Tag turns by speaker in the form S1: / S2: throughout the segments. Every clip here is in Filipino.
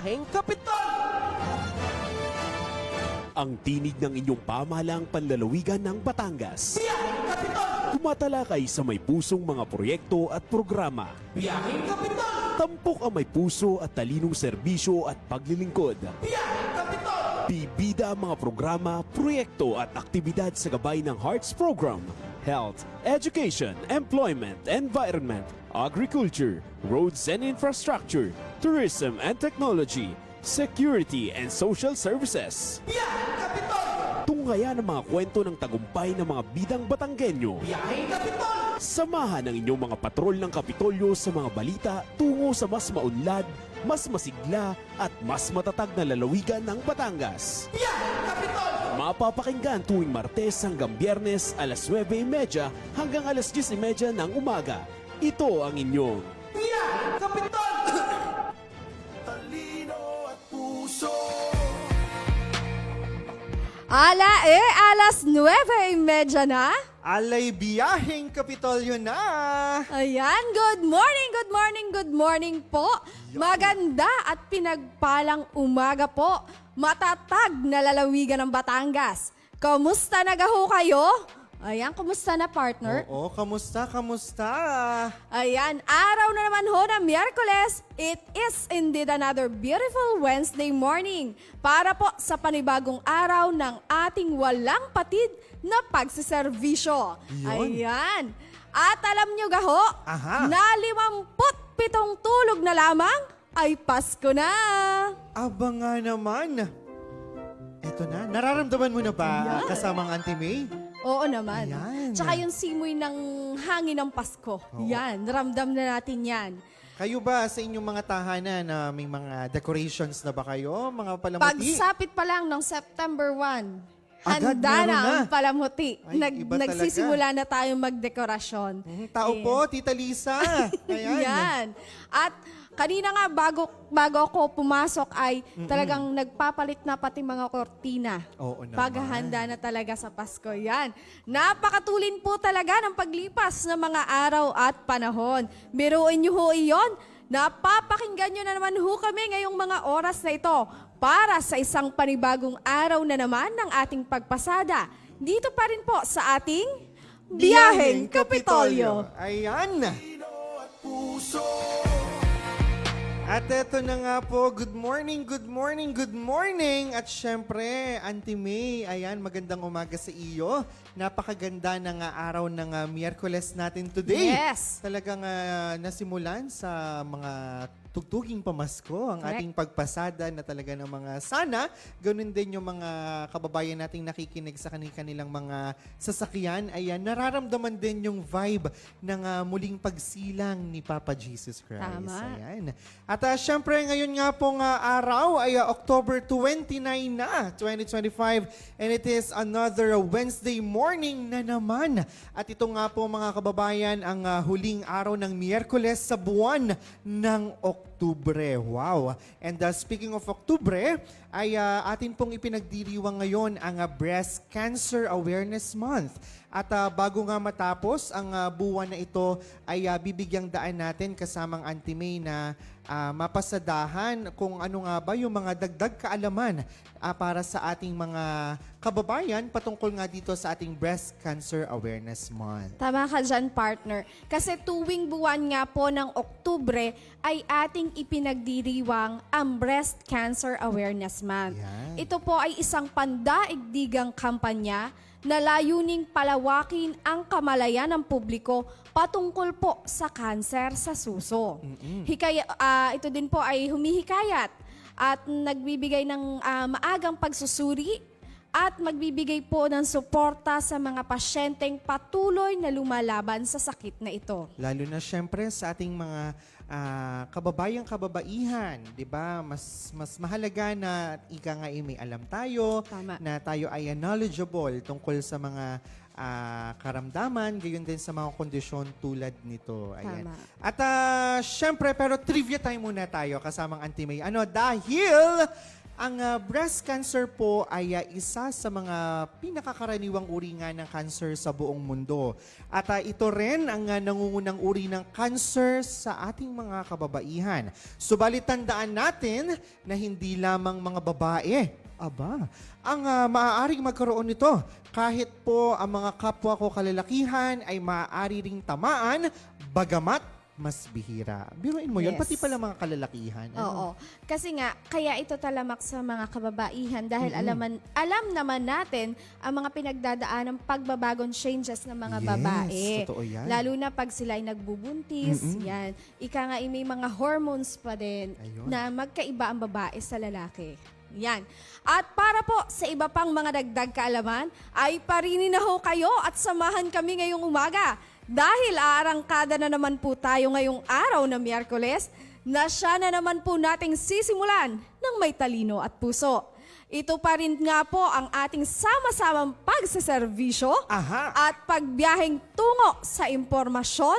S1: Biyaheng Kapitol! Ang tinig ng inyong pamahalaang panlalawigan ng Batangas. Biyaheng Kapitol! Tumatalakay sa may pusong mga proyekto at programa. Biyaheng Kapitol! Tampok ang may puso at talinong serbisyo at paglilingkod. Biyaheng Kapitol! Bibida ang mga programa, proyekto at aktibidad sa gabay ng Hearts Program. Health, Education, Employment, Environment, Agriculture, Roads and Infrastructure, Tourism and Technology, Security and Social Services. Biyaheng Kapitol! Tunghayan ang mga kwento ng tagumpay ng mga bidang Batanggenyo. Biyaheng Kapitol! Samahan ang inyong mga patrol ng Kapitolyo sa mga balita tungo sa mas maunlad, mas masigla at mas matatag na lalawigan ng Batangas. Biyaheng Kapitol! Mapapakinggan tuwing Martes hanggang Biyernes alas 9:30 hanggang alas 10:30 ng umaga. Ito ang inyong Biyaheng Kapitol! Talino at puso.
S2: Alas 9:30 na.
S3: Alay biyaheng Kapitolyo na!
S2: Ayan, good morning po. Maganda at pinagpalang umaga po. Matatag na lalawigan ng Batangas. Kamusta nagaho kayo? Ayan, kumusta na partner?
S3: Oo, kamusta?
S2: Ayan, araw na naman ho na Miyerkules. It is indeed another beautiful Wednesday morning para po sa panibagong araw ng ating walang patid na pagsiservisyo.
S3: Yun.
S2: Ayan. At alam nyo gaho,
S3: Aha.
S2: na 57 tulog na lamang ay Pasko na.
S3: Aba nga naman. Eto na, nararamdaman mo na ba kasamang Auntie May?
S2: Oo naman.
S3: Ayan.
S2: Tsaka yung simoy ng hangin ng Pasko. Yan, ramdam na natin yan.
S3: Kayo ba sa inyong mga tahanan na may mga decorations na ba kayo? Mga palamuti?
S2: Pagsapit pa lang ng September 1,
S3: Agad
S2: handa
S3: meron
S2: na ang
S3: na.
S2: Ay,
S3: Iba talaga.
S2: nagsisimula na tayong magdekorasyon.
S3: Tao
S2: Eh,
S3: po, Tita Lisa. Ayan.
S2: Yan. At kanina nga, bago ako pumasok ay talagang nagpapalit na pati mga kortina.
S3: Oo naman.
S2: Paghahanda na talaga sa Pasko. Yan. Napakatulin po talaga ng paglipas ng mga araw at panahon. Biruin niyo ho iyon. Napapakinggan niyo na naman ho kami ngayong mga oras na ito para sa isang panibagong araw na naman ng ating pagpasada. Dito pa rin po sa ating Biyaheng Kapitolyo.
S3: Ayan. At eto na nga po, good morning. At syempre, Auntie May, ayan, magandang umaga sa iyo. Napakaganda ng araw ng Miyerkules natin today.
S2: Yes.
S3: Talagang nasimulan sa mga tugtuging pamasko ang
S2: Correct.
S3: ating pagpasada na talaga ng mga sana. Ganun din yung mga kababayan nating nakikinig sa kanilang mga sasakyan. Ayan, nararamdaman din yung vibe ng muling pagsilang ni Papa Jesus Christ.
S2: Tama.
S3: Ayan. At syempre ngayon nga pong araw ay October 29 na, 2025. And it is another Wednesday morning na naman. At ito nga po mga kababayan ang huling araw ng Miyerkules sa buwan ng Oktubre. Wow. And speaking of Oktubre, ay atin pong ipinagdiriwang ngayon ang Breast Cancer Awareness Month. At bago nga matapos ang buwan na ito, ay bibigyang daan natin kasamang Auntie May na mapasadahan kung ano nga ba yung mga dagdag kaalaman para sa ating mga kababayan patungkol nga dito sa ating Breast Cancer Awareness Month.
S2: Tama ka dyan, partner. Kasi tuwing buwan nga po ng Oktubre ay ating ipinagdiriwang ang Breast Cancer Awareness Month.
S3: Yan.
S2: Ito po ay isang pandaigdigang kampanya na layuning palawakin ang kamalayan ng publiko patungkol po sa kanser sa suso. Ito din po ay humihikayat at nagbibigay ng maagang pagsusuri at magbibigay po ng suporta sa mga pasyenteng patuloy na lumalaban sa sakit na ito.
S3: Lalo na syempre sa ating mga kababayang-kababaihan, 'di ba? Mas mahalaga na ika nga may alam tayo,
S2: Tama.
S3: na tayo ay knowledgeable tungkol sa mga karamdaman, gayon din sa mga kondisyon tulad nito. Ayan.
S2: Tama.
S3: At syempre, pero trivia time muna tayo kasamang Auntie May. Dahil Ang breast cancer po ay isa sa mga pinakakaraniwang uri nga ng cancer sa buong mundo. At ito rin ang nangungunang uri ng cancer sa ating mga kababaihan. Subalit tandaan natin na hindi lamang mga babae ang maaaring magkaroon nito. Kahit po ang mga kapwa ko kalalakihan ay maaari ring tamaan, bagamat mas bihira. Biruin mo yun,
S2: Yes.
S3: pati pala mga kalalakihan.
S2: Oo. Kasi nga, kaya ito talamak sa mga kababaihan dahil alam naman natin ang mga pinagdadaan ng pagbabagong changes ng mga
S3: Yes,
S2: babae.
S3: totoo yan.
S2: Lalo na pag sila ay nagbubuntis, yan. Ika nga, may mga hormones pa din
S3: Ayun.
S2: na magkaiba ang babae sa lalaki. Yan. At para po sa iba pang mga dagdag kaalaman, ay parinin na ho kayo at samahan kami ngayong umaga. Dahil aarangkada na naman po tayo ngayong araw na Miyerkules, na siya na naman po nating sisimulan ng may talino at puso. Ito pa rin nga po ang ating sama-samang pagsaservisyo
S3: Aha.
S2: at pagbiyaheng tungo sa impormasyon,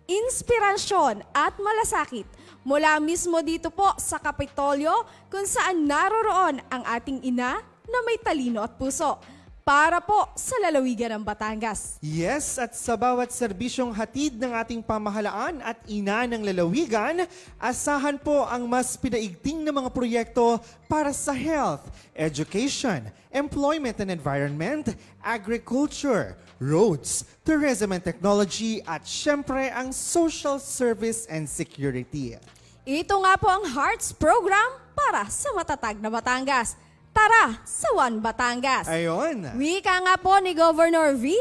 S2: inspirasyon at malasakit mula mismo dito po sa Kapitolyo kung saan naroroon ang ating ina na may talino at puso para po sa lalawigan ng Batangas.
S3: Yes, at sa bawat serbisyong hatid ng ating pamahalaan at ina ng lalawigan, asahan po ang mas pinaigting na mga proyekto para sa health, education, employment and environment, agriculture, roads, tourism and technology, at syempre ang social service and security.
S2: Ito nga po ang Hearts Program para sa matatag na Batangas. Tara sa One Batangas!
S3: Ayon.
S2: Wika nga po ni Governor V,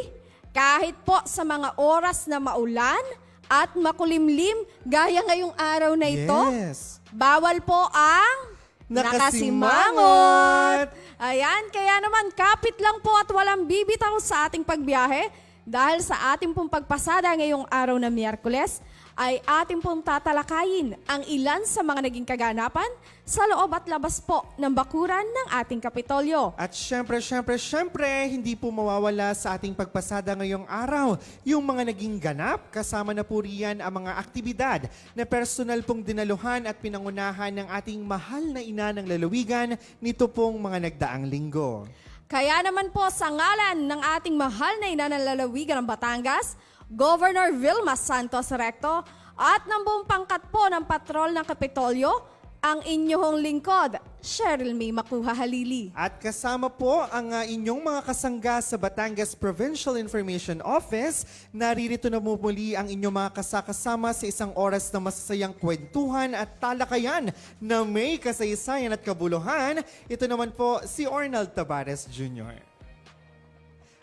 S2: kahit po sa mga oras na maulan at makulimlim gaya ngayong araw na ito,
S3: Yes.
S2: bawal po ang
S3: Nakasimangot!
S2: Ayan, kaya naman kapit lang po at walang bibitaw sa ating pagbiyahe dahil sa ating pong pagpasada ngayong araw na Miyerkules ay ating pong tatalakayin ang ilan sa mga naging kaganapan sa loob at labas po ng bakuran ng ating Kapitolyo.
S3: At syempre, hindi po mawawala sa ating pagpasada ngayong araw yung mga naging ganap, kasama na po riyan ang mga aktibidad na personal pong dinaluhan at pinangunahan ng ating mahal na ina ng lalawigan nito pong mga nagdaang linggo.
S2: Kaya naman po sa ngalan ng ating mahal na ina ng lalawigan ng Batangas, Governor Vilma Santos Recto at ng buong pangkat po ng patrol ng Kapitolyo, ang inyong lingkod, Cheryl May Makuha Halili.
S3: At kasama po ang inyong mga kasangga sa Batangas Provincial Information Office. Naririto na muli ang inyong mga kasakasama sa isang oras na masasayang kwentuhan at talakayan na may kasaysayan at kabuluhan. Ito naman po si Ornald Tabares Jr.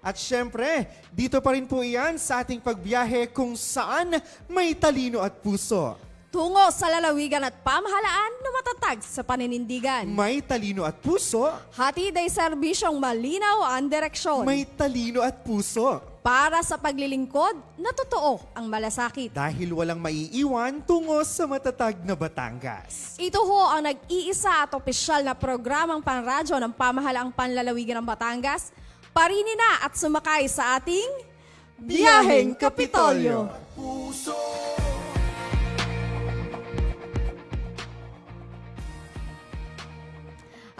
S3: At syempre, dito pa rin po iyan sa ating pagbiyahe kung saan may talino at puso.
S2: Tungo sa lalawigan at pamahalaan na matatag sa paninindigan.
S3: May talino at puso.
S2: Hatid ay serbisyong malinaw ang direksyon.
S3: May talino at puso.
S2: Para sa paglilingkod na totoo ang malasakit.
S3: Dahil walang maiiwan tungo sa matatag na Batangas.
S2: Ito ho ang nag-iisa at opisyal na programang panradyo ng pamahalaang panlalawigan ng Batangas. Parini na at sumakay sa ating Biyaheng Kapitolyo.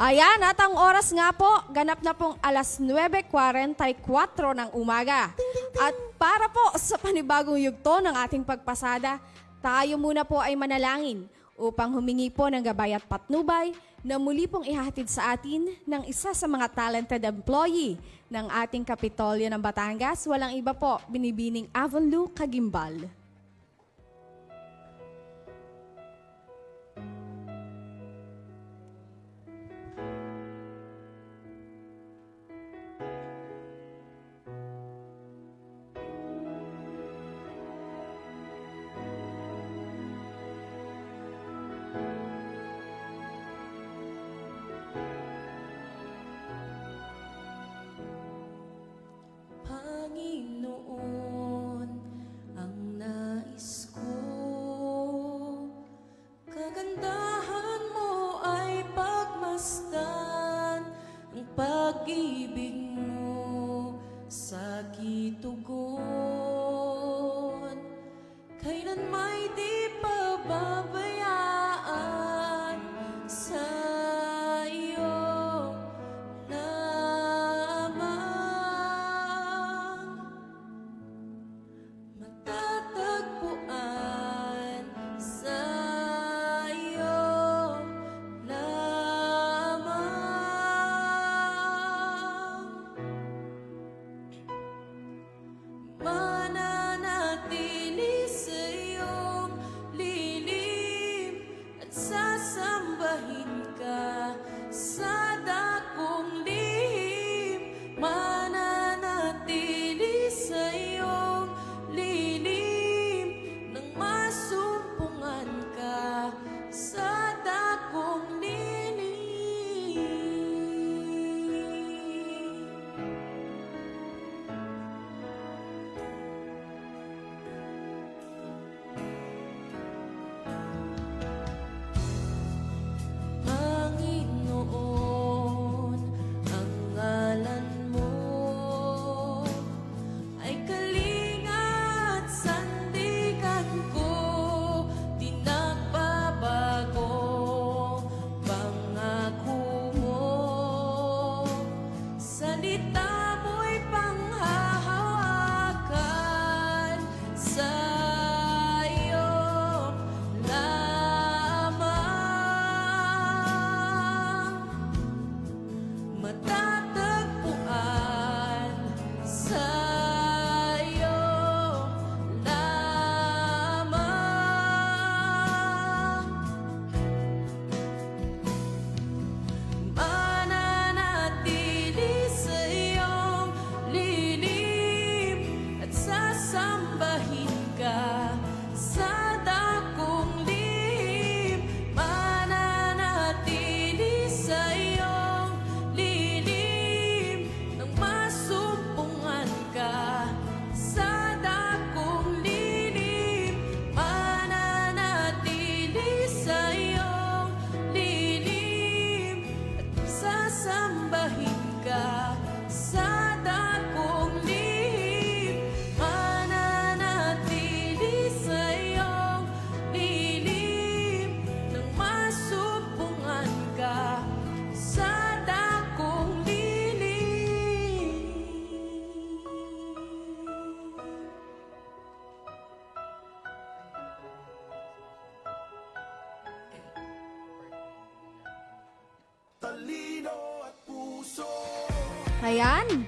S2: Ayan, at ang oras nga po, ganap na pong alas 9:44 ng umaga. At para po sa panibagong yugto ng ating pagpasada, tayo muna po ay manalangin upang humingi po ng gabay at patnubay na muli pong ihahatid sa atin ng isa sa mga talented employee ng ating Kapitolyo ng Batangas. Walang iba po, binibining Avonlou Kagimbal.
S4: Panginoon, ang nais ko, kagandahan mo ay pagmasdan, ang pag-ibig mo sa kitugon, kailan may di pababayaan sa iyo. matatagpuan sa'yo lamang. Mananatili sa iyong lilim at sasambahin ka sa dakong lihim. Mananatili sa iyong lilim nang masumpungan ka sa dakong lilim. Mananatili sa iyong lilim at sasambahin ka sa dakong lihim. Mananatili sa iyong lilim nang masumpungan ka sa dakong lilim.
S2: Ayan.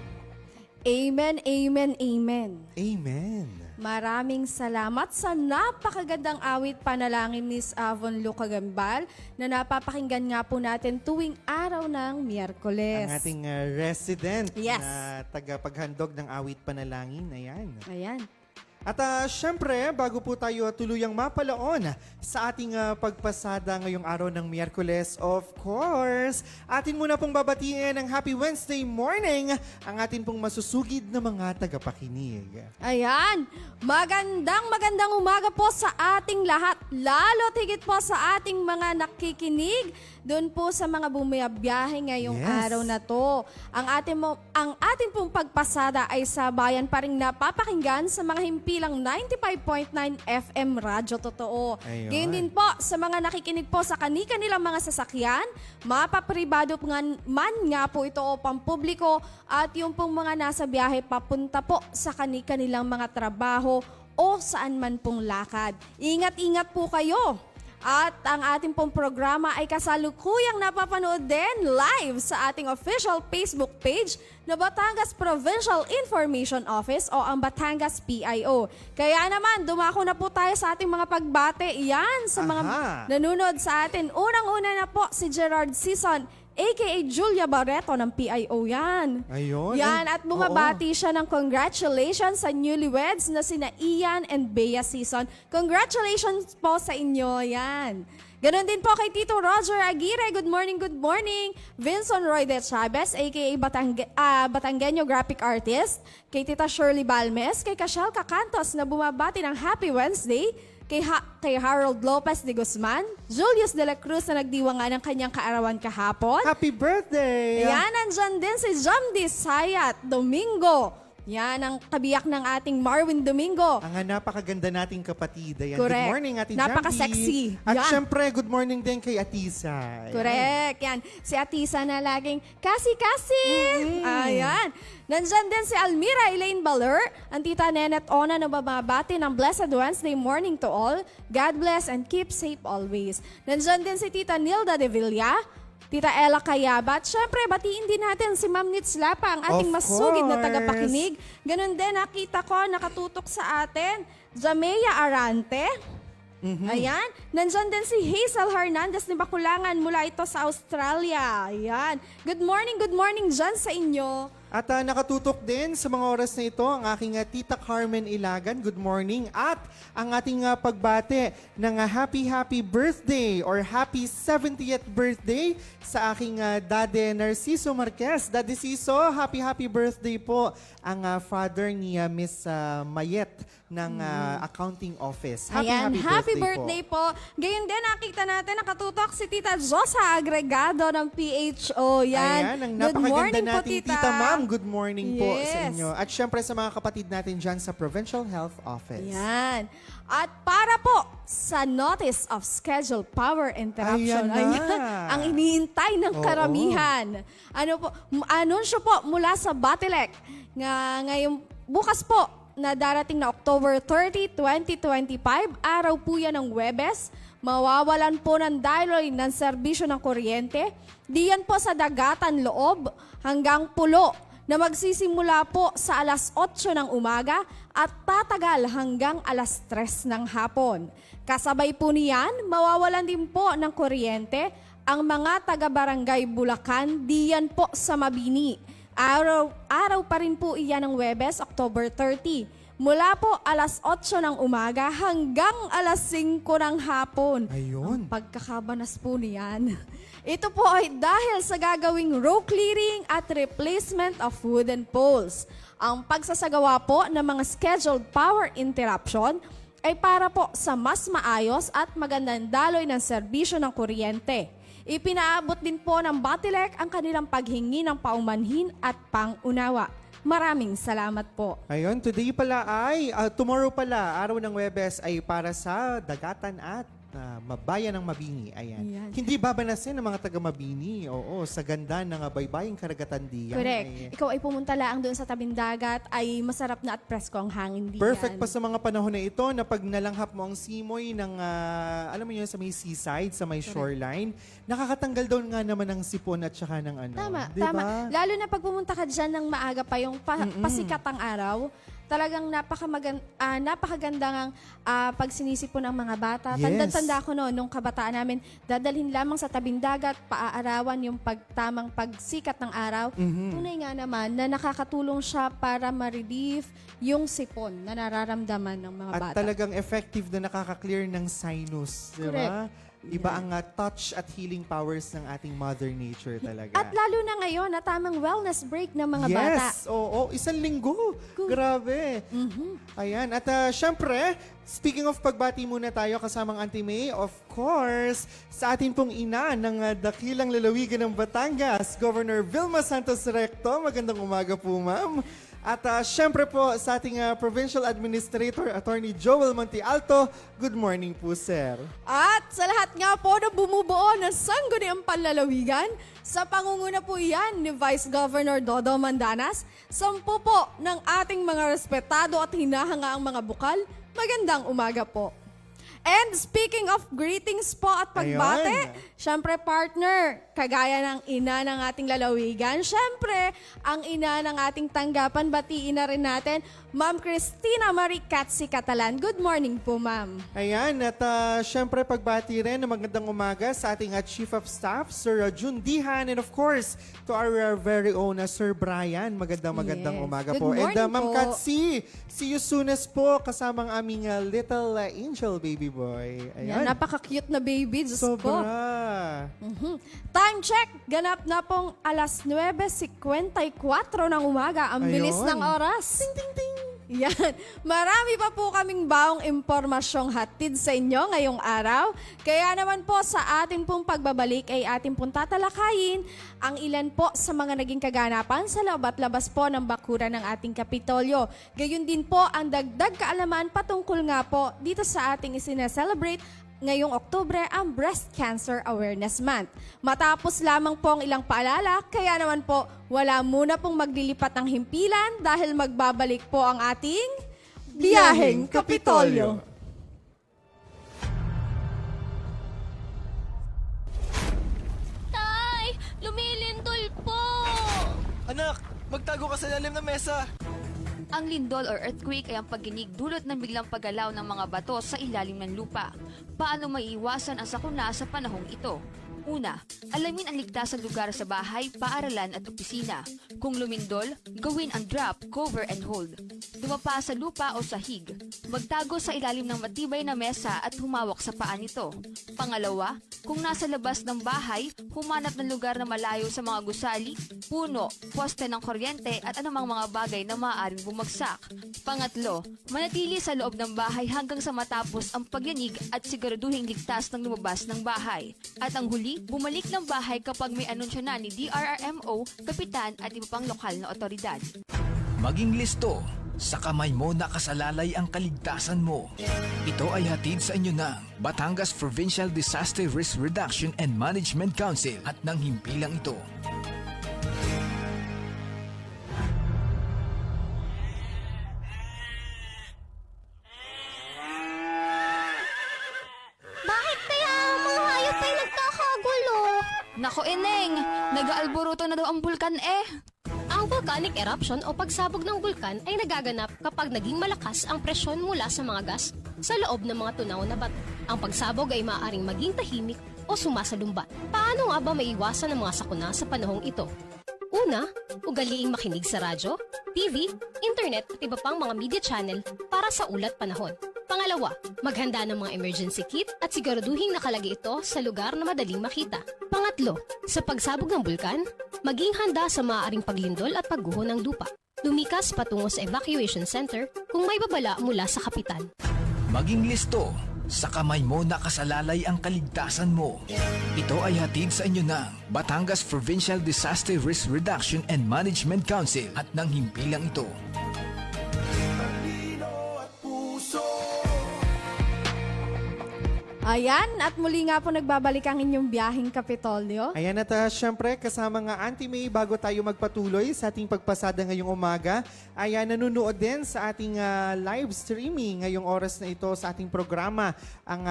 S2: Amen, amen, amen.
S3: Amen.
S2: Maraming salamat sa napakagandang awit panalangin ni Avon Luca Gambal na napapakinggan nga po natin tuwing araw ng Miyerkules.
S3: Ang ating resident
S2: Yes.
S3: na tagapaghandog ng awit panalangin. Ayan.
S2: Ayan.
S3: At syempre, bago po tayo tuluyang mapalaon sa ating pagpasada ngayong araw ng Miyerkules, of course, atin muna pong babatiin ng Happy Wednesday morning ang atin pong masusugid na mga tagapakinig.
S2: Ayan. Magandang umaga po sa ating lahat. Lalo't higit po sa ating mga nakikinig doon po sa mga bumiyabiyahe ngayong
S3: Yes.
S2: araw na to. Ang atin pong pagpasada ay sa bayan pa rin napapakinggan sa mga himpilang 95.9 FM Radyo Totoo.
S3: Ayun.
S2: Gayon din po sa mga nakikinig po sa kanilang mga sasakyan, mapapribado man nga po ito o pampubliko, at yung pong mga nasa biyahe papunta po sa kanilang mga trabaho o saan man pong lakad. Ingat-ingat po kayo. At ang ating pong programa ay kasalukuyang napapanood din live sa ating official Facebook page na Batangas Provincial Information Office o ang Batangas PIO. Kaya naman, dumako na po tayo sa ating mga pagbate. Iyan sa mga
S3: Aha.
S2: nanonood sa atin. Unang-una na po si Gerard Season, aka Julia Barreto ng PIO yan.
S3: Ayun.
S2: Yan, at bumabati siya ng congratulations sa newlyweds na sina Ian and Bea Season. Congratulations po sa inyo, yan. Ganon din po kay Tito Roger Aguirre. Good morning, good morning. Vincent Roy de Chavez, aka Batanggenyo graphic artist. Kay Tita Shirley Balmes, kay Cashel Cacantos na bumabati ng Happy Wednesday. Kay Harold Lopez de Guzman, Julius de la Cruz na nagdiwa nga ng kanyang kaarawan kahapon.
S3: Happy birthday!
S2: Yan, nandyan din si Jamdi Sayat Domingo. Yan ang kabiyak ng ating Marwin Domingo.
S3: Ang napakaganda nating kapatid. Ayan.
S2: Correct.
S3: Good morning, Ate
S2: Napaka-sexy.
S3: Jambi. At
S2: Yan.
S3: syempre, good morning din kay Atisa. Ayan.
S2: Correct. Yan. Si Atisa na laging kasi-kasi. Ayan. Nandyan din si Almira Elaine Baler, ang tita Nenet Ona na bababati ng Blessed Wednesday morning to all. God bless and keep safe always. Nandyan din si tita Nilda de Villa, Tita Ella Kayaba. At syempre, batiin din natin si Ma'am Nitz Lapa, ang ating
S3: Of
S2: masugid na
S3: course.
S2: tagapakinig. Ganun din, nakita ko, nakatutok sa atin, Jamea Arante. Ayan. Nandyan din si Hazel Hernandez ni Bakulangan mula ito sa Australia. Ayan. Good morning dyan sa inyo.
S3: At nakatutok din sa mga oras na ito ang aking Tita Carmen Ilagan. Good morning. At ang ating pagbate ng happy birthday or happy 70th birthday sa aking Dade Narciso Marquez. Daddy Ciso, happy birthday po ang father ni Miss Mayet ng accounting office.
S2: Happy birthday po. Gayon din, nakita natin, nakatutok si Tita Josa Agregado ng PHO.
S3: Ayan, ang
S2: Good
S3: napakaganda
S2: morning po,
S3: nating
S2: Tita.
S3: Tita Ma'am. Good morning po sa
S2: Yes.
S3: inyo. At syempre sa mga kapatid natin dyan sa Provincial Health Office.
S2: Yan. At para po sa Notice of Schedule Power Interruption,
S3: Ayan na.
S2: ang iniintay ng
S3: Oo.
S2: karamihan. Anunsyo po mula sa Batilec nga ngayong bukas po na darating na October 30, 2025, araw po yan ng Webes, mawawalan po ng daloy ng serbisyo ng kuryente. Diyan po sa Dagatan Loob hanggang Pulo na magsisimula po sa alas 8 ng umaga at tatagal hanggang alas 3 ng hapon. Kasabay po niyan, mawawalan din po ng kuryente ang mga taga-barangay Bulacan diyan po sa Mabini. Araw pa rin po iyan ng Huwebes, October 30. Mula po alas 8 ng umaga hanggang alas 5 ng hapon.
S3: Ayun.
S2: Ang pagkakabanas po niyan. Ito po ay dahil sa gagawing row clearing at replacement of wooden poles. Ang pagsasagawa po ng mga scheduled power interruption ay para po sa mas maayos at magandang daloy ng serbisyo ng kuryente. Ipinaabot din po ng Batilec ang kanilang paghingi ng paumanhin at pangunawa. Maraming salamat po.
S3: Ayun, today pala ay, tomorrow pala, araw ng Huwebes ay para sa Dagatan at Bayan ng Mabini. Ayan.
S2: Ayan.
S3: Hindi babanasin ng mga taga Mabini. Oo, sa ganda ng baybaying karagatan diyan.
S2: Correct.
S3: Ay,
S2: Ikaw ay pumunta lang doon sa tabing dagat, ay masarap na at presko ang hangin diyan.
S3: perfect pa sa mga panahon na ito na pag nalanghap mo ang simoy ng, alam mo yun, sa may seaside, sa may shoreline, nakakatanggal doon nga naman ng sipon at saka ng ano.
S2: Tama,
S3: Diba?
S2: tama. Lalo na pag pumunta ka dyan ng maaga pa yung pasikat ang araw, talagang napakaganda ng pag sinisipon ng mga bata.
S3: Yes.
S2: Tanda-tanda ko no, nung kabataan namin, dadalhin lamang sa tabing dagat, paaarawan yung tamang pagsikat ng araw. Tunay nga naman na nakakatulong siya para ma-relieve yung sipon na nararamdaman ng mga
S3: At
S2: bata.
S3: talagang effective na nakaka-clear ng sinus. Di ba? Iba ang touch at healing powers ng ating Mother Nature talaga.
S2: At lalo na ngayon na tamang wellness break ng mga bata.
S3: Yes, oo, isang linggo. Grabe. Ayan, at syempre, speaking of pagbati muna tayo kasamang Auntie May, of course, sa atin pong ina ng dakilang lalawigan ng Batangas, Governor Vilma Santos Recto. Magandang umaga po, ma'am. At syempre po sa ating Provincial Administrator, Attorney Joel Montialto. Good morning po, sir.
S2: At sa lahat nga po na bumubuo ng sangguniang panlalawigan, sa pangunguna po yan ni Vice Governor Dodo Mandanas, 10 po ng ating mga respetado at hinahangaang mga bukal, magandang umaga po. And speaking of greetings po at pagbate,
S3: Ayun.
S2: syempre partner, kagaya ng ina ng ating lalawigan, syempre ang ina ng ating tanggapan, batiin na rin natin, Ma'am Cristina Marie Katsi Catalan. Good morning po, ma'am.
S3: Ayan, at syempre pagbati rin ng magandang umaga sa ating Chief of Staff, Sir Jun Dihan, and of course, to our very own Sir Brian. Magandang
S2: Yes.
S3: umaga
S2: Good
S3: po. And
S2: morning
S3: Ma'am
S2: po.
S3: Katsi, see you soonest po kasamang aming little angel baby boy.
S2: Yan,
S3: Ayan.
S2: napaka-cute na baby, Diyos ko.
S3: Sobra.
S2: Time check, ganap na pong alas 9:54 ng umaga. Ang bilis
S3: Ayun.
S2: ng oras. Ting, ting, ting. Yan. Marami pa po kaming baong impormasyong hatid sa inyo ngayong araw. Kaya naman po sa ating pong pagbabalik ay ating pong tatalakayin ang ilan po sa mga naging kaganapan sa loob at labas po ng bakuran ng ating Kapitolyo. Gayun din po ang dagdag kaalaman patungkol nga po dito sa ating isineselebrate ngayong Oktubre ang Breast Cancer Awareness Month. Matapos lamang po ang ilang paalala, kaya naman po wala muna pong maglilipat ng himpilan dahil magbabalik po ang ating Biyaheng Kapitolyo.
S5: Tay! Lumilindol po!
S6: Anak, magtago ka sa ilalim ng mesa.
S5: Ang lindol or earthquake ay ang pagginig dulot ng biglang paggalaw ng mga bato sa ilalim ng lupa. Paano maiiwasan ang sakuna sa panahong ito? Una, alamin ang ligtas na lugar sa bahay, paaralan at opisina. Kung lumindol, gawin ang drop, cover and hold. Dumapa sa lupa o sahig. Magtago sa ilalim ng matibay na mesa at humawak sa paa nito. Pangalawa, kung nasa labas ng bahay, humanap ng lugar na malayo sa mga gusali, puno, poste ng kuryente at anumang mga bagay na maaaring bumagsak. Pangatlo, manatili sa loob ng bahay hanggang sa matapos ang pagyanig at siguraduhing ligtas ng lumabas ng bahay. At ang huli, bumalik ng bahay kapag may anunsyo na ni DRRMO, kapitan at iba pang lokal na otoridad.
S7: Maging listo, sa kamay mo nakasalalay ang kaligtasan mo. Ito ay hatid sa inyo ng Batangas Provincial Disaster Risk Reduction and Management Council at ng himpilang ito.
S5: Bakit kaya Nabuburuto na daw ang bulkan eh.
S8: Ang volcanic eruption o pagsabog ng bulkan ay nagaganap kapag naging malakas ang presyon mula sa mga gas sa loob ng mga tunaw na bato. Ang pagsabog ay maaaring maging tahimik o sumasalumbat. Paano nga ba maiwasan ang mga sakuna sa panahong ito? Una, ugaliing makinig sa radyo, TV, internet at iba pang mga media channel para sa ulat panahon. Pangalawa, maghanda ng mga emergency kit at siguraduhin nakalagay ito sa lugar na madaling makita. Pangatlo, sa pagsabog ng bulkan, maging handa sa maaaring paglindol at pagguho ng lupa. Lumikas patungo sa evacuation center kung may babala mula sa kapitan.
S7: Maging listo. Sa kamay mo nakasalalay ang kaligtasan mo. Ito ay hatid sa inyo ng Batangas Provincial Disaster Risk Reduction and Management Council at ng himpilang ito.
S2: Ayan, at muli nga po nagbabalik ang inyong biyaheng Kapitolyo.
S3: Ayan at syempre kasama nga Auntie May bago tayo magpatuloy sa ating pagpasada ngayong umaga. Ayan, nanonood din sa ating live streaming ngayong oras na ito sa ating programa ang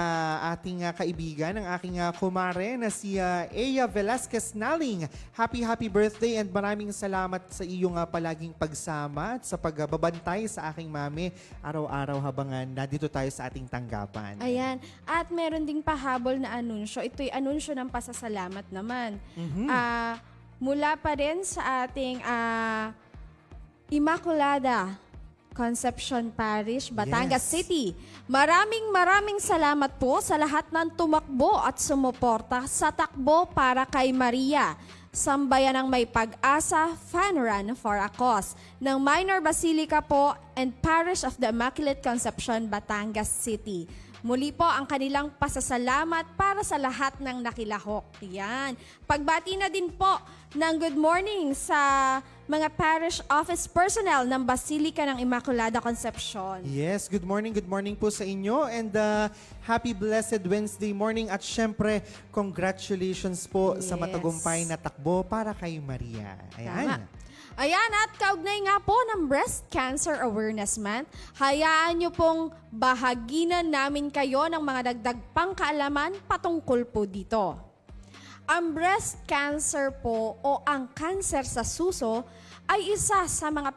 S3: ating kaibigan, ang aking kumare na si Ea Velasquez Naling. Happy birthday and maraming salamat sa iyong palaging pagsama at sa pagbabantay sa aking mami araw-araw habang nandito tayo sa ating tanggapan.
S2: Ayan. At meron ding pahabol na anunsyo. Ito'y anunsyo ng pasasalamat naman. Mula pa rin sa ating Immaculada Conception Parish, Batangas City. Maraming salamat po sa lahat ng tumakbo at sumuporta sa takbo para kay Maria. Sambayan ng May Pag-asa Fan Run for a Cause ng Minor Basilica po and Parish of the Immaculate Conception, Batangas City. Muli po ang kanilang pasasalamat para sa lahat ng nakilahok. Yan. Pagbati na din po ng good morning sa mga parish office personnel ng Basilica ng Immaculada Concepcion.
S3: Yes, good morning po sa inyo and happy blessed Wednesday morning at syempre congratulations po sa matagumpay na takbo para kay Maria. Ayan.
S2: Tama. Ayan, at kaugnay nga po ng Breast Cancer Awareness Month, hayaan nyo pong bahaginan namin kayo ng mga dagdag pang kaalaman patungkol po dito. Ang breast cancer po o ang cancer sa suso ay isa sa mga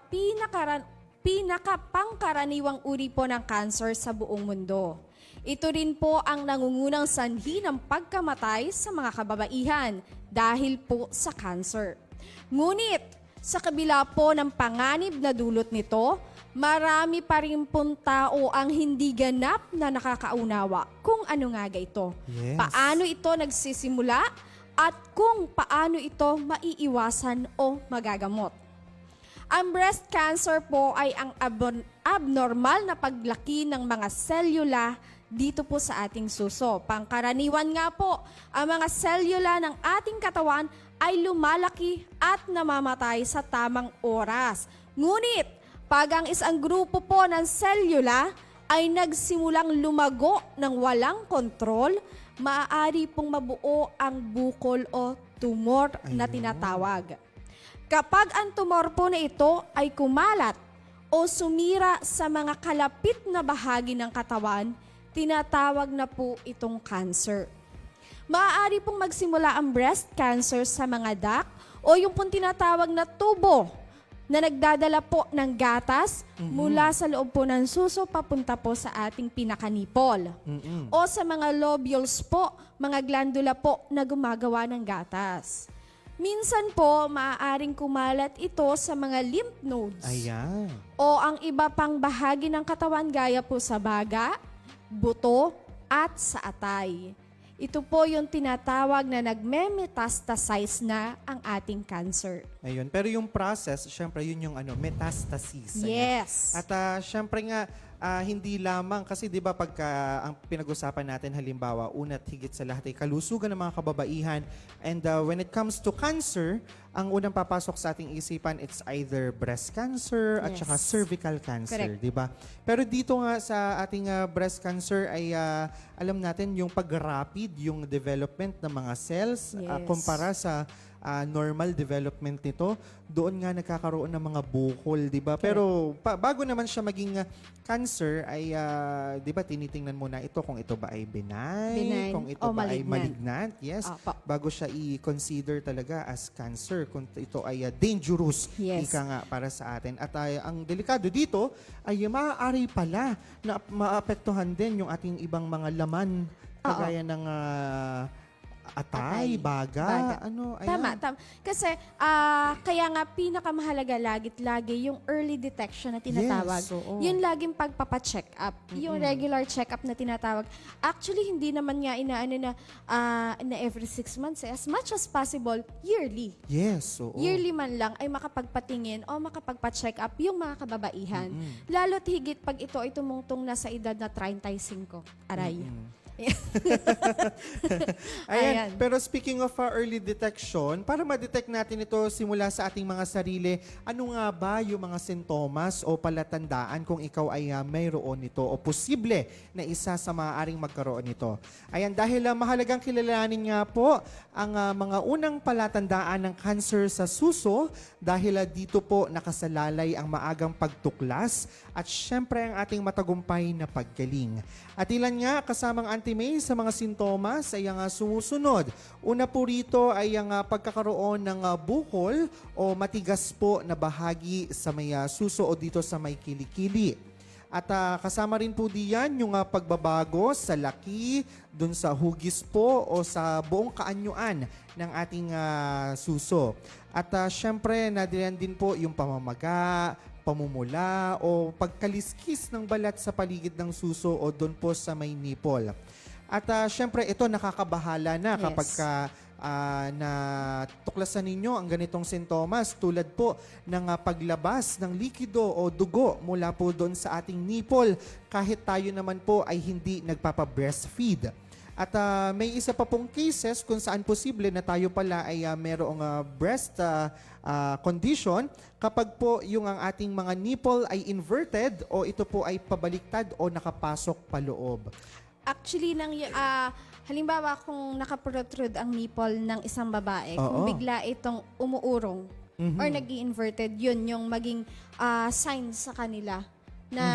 S2: pinakapangkaraniwang uri po ng cancer sa buong mundo. Ito rin po ang nangungunang sanhi ng pagkamatay sa mga kababaihan dahil po sa cancer. Ngunit, sa kabila po ng panganib na dulot nito, marami pa rin pong tao ang hindi ganap na nakakaunawa kung ano nga ito.
S3: Yes.
S2: Paano ito nagsisimula at kung paano ito maiiwasan o magagamot. Ang breast cancer po ay ang abnormal na paglaki ng mga selula dito po sa ating suso. Pangkaraniwan nga po, ang mga selula ng ating katawan ay lumalaki at namamatay sa tamang oras. Ngunit, pag ang isang grupo po ng selula ay nagsimulang lumago ng walang kontrol, maaari pong mabuo ang bukol o tumor na tinatawag. Kapag ang tumor po na ito ay kumalat o sumira sa mga kalapit na bahagi ng katawan, tinatawag na po itong cancer. Maaari pong magsimula ang breast cancer sa mga duct o yung pong tinatawag na tubo na nagdadala po ng gatas mula sa loob po ng suso papunta po sa ating pinakanipol. O sa mga lobules po, mga glandula po na gumagawa ng gatas. Minsan po, maaaring kumalat ito sa mga lymph nodes.
S3: Ayan.
S2: O ang iba pang bahagi ng katawan gaya po sa baga, buto, at sa atay. Ito po yung tinatawag na nagme-metastasize na ang ating cancer.
S3: Ayun. Pero yung process, syempre yun yung metastasis. Ayan.
S2: Yes.
S3: At syempre nga, hindi lamang kasi 'di ba pagka ang pinag-usapan natin halimbawa una at higit sa lahat ay kalusugan ng mga kababaihan and when it comes to cancer, ang unang papasok sa ating isipan it's either breast cancer at
S2: Yes.
S3: saka cervical cancer,
S2: Correct.
S3: 'di ba? Pero dito nga sa ating breast cancer ay alam natin yung pag-rapid yung development ng mga cells
S2: Yes.
S3: kumpara sa normal development nito, doon nga nagkakaroon ng mga bukol, di ba? Pero bago naman siya maging cancer, ay, di ba, tinitingnan muna ito kung ito ba ay benign, kung ito
S2: o
S3: ba ay
S2: malignant.
S3: malignant. Yes.
S2: Opo.
S3: Bago siya i-consider talaga as cancer, kung ito ay dangerous,
S2: Yes.
S3: ika nga, para sa atin. At ang delikado dito ay maaari pala na maapektuhan din yung ating ibang mga laman, kagaya ng atay, baga, ano, ayan.
S2: Tama. Kasi, kaya nga pinakamahalaga lagi yung early detection na tinatawag.
S3: Yes, oo.
S2: Yun laging pagpapacheck up. Yung regular check-up na tinatawag. Actually, hindi naman nga inaano na every 6 months. As much as possible, yearly.
S3: Yes, oo.
S2: Yearly man lang ay makapagpatingin o makapagpa-check up yung mga kababaihan. Lalo't higit pag ito ay tumungtong na sa edad na 35. Aray.
S3: Ayan. Pero speaking of early detection, para ma-detect natin ito simula sa ating mga sarili, ano nga ba yung mga sintomas o palatandaan kung ikaw ay mayroon nito o posible na isa sa maaaring magkaroon nito? Ayan, dahil mahalagang kilalanin nga po ang mga unang palatandaan ng cancer sa suso dahil dito po nakasalalay ang maagang pagtuklas at syempre ang ating matagumpay na paggaling. At ilan nga kasamang May sa mga sintomas ay ang sumusunod. Una po rito ay ang pagkakaroon ng bukol o matigas po na bahagi sa may suso o dito sa may kilikili. At kasama rin po diyan yung pagbabago sa laki, dun sa hugis po o sa buong kaanyuan ng ating suso. At syempre, nadiyan din po yung pamamaga, pamumula o pagkaliskis ng balat sa paligid ng suso o doon po sa may nipple. At syempre ito nakakabahala na kapag natuklasan ninyo ang ganitong sintomas tulad po ng paglabas ng likido o dugo mula po doon sa ating nipple kahit tayo naman po ay hindi nagpapa-breastfeed. At may isa pa pong cases kung saan posible na tayo pala ay merong breast condition kapag po yung ang ating mga nipple ay inverted o ito po ay pabaliktad o nakapasok paloob.
S2: Actually, halimbawa kung nakaprotrude ang nipple ng isang babae, kung bigla itong umuurong or nag-i-inverted, yun yung maging sign sa kanila na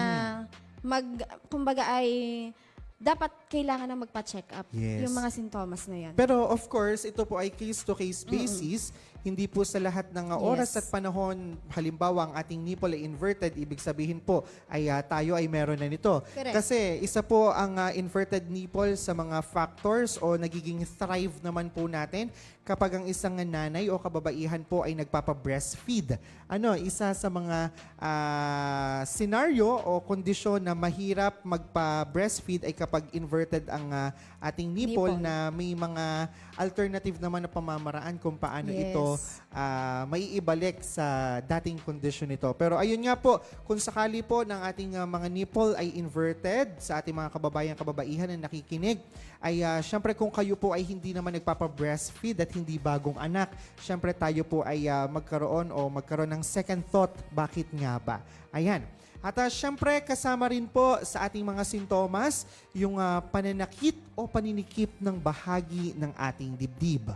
S2: kumbaga ay dapat kailangan na magpa-check up yung mga sintomas na yan.
S3: Pero of course, ito po ay case-to-case basis. Hindi po sa lahat ng oras at panahon, halimbawa ang ating nipple ay inverted, ibig sabihin po ay tayo ay meron na nito.
S2: Correct.
S3: Kasi isa po ang inverted nipple sa mga factors o nagiging thrive naman po natin kapag ang isang nanay o kababaihan po ay nagpapa-breastfeed. Isa sa mga scenario o kondisyon na mahirap magpa-breastfeed ay kapag inverted ang ating nipple na may mga alternative naman na pamamaraan kung paano ito maiibalik sa dating kondisyon nito. Pero ayun nga po, kung sakali po ng ating mga nipple ay inverted sa ating mga kababaihan na nakikinig, ay syempre kung kayo po ay hindi naman nagpapa-breastfeed at hindi bagong anak, syempre tayo po ay magkaroon ng second thought, bakit nga ba? Ayan. At syempre kasama rin po sa ating mga sintomas yung pananakit o paninikip ng bahagi ng ating dibdib.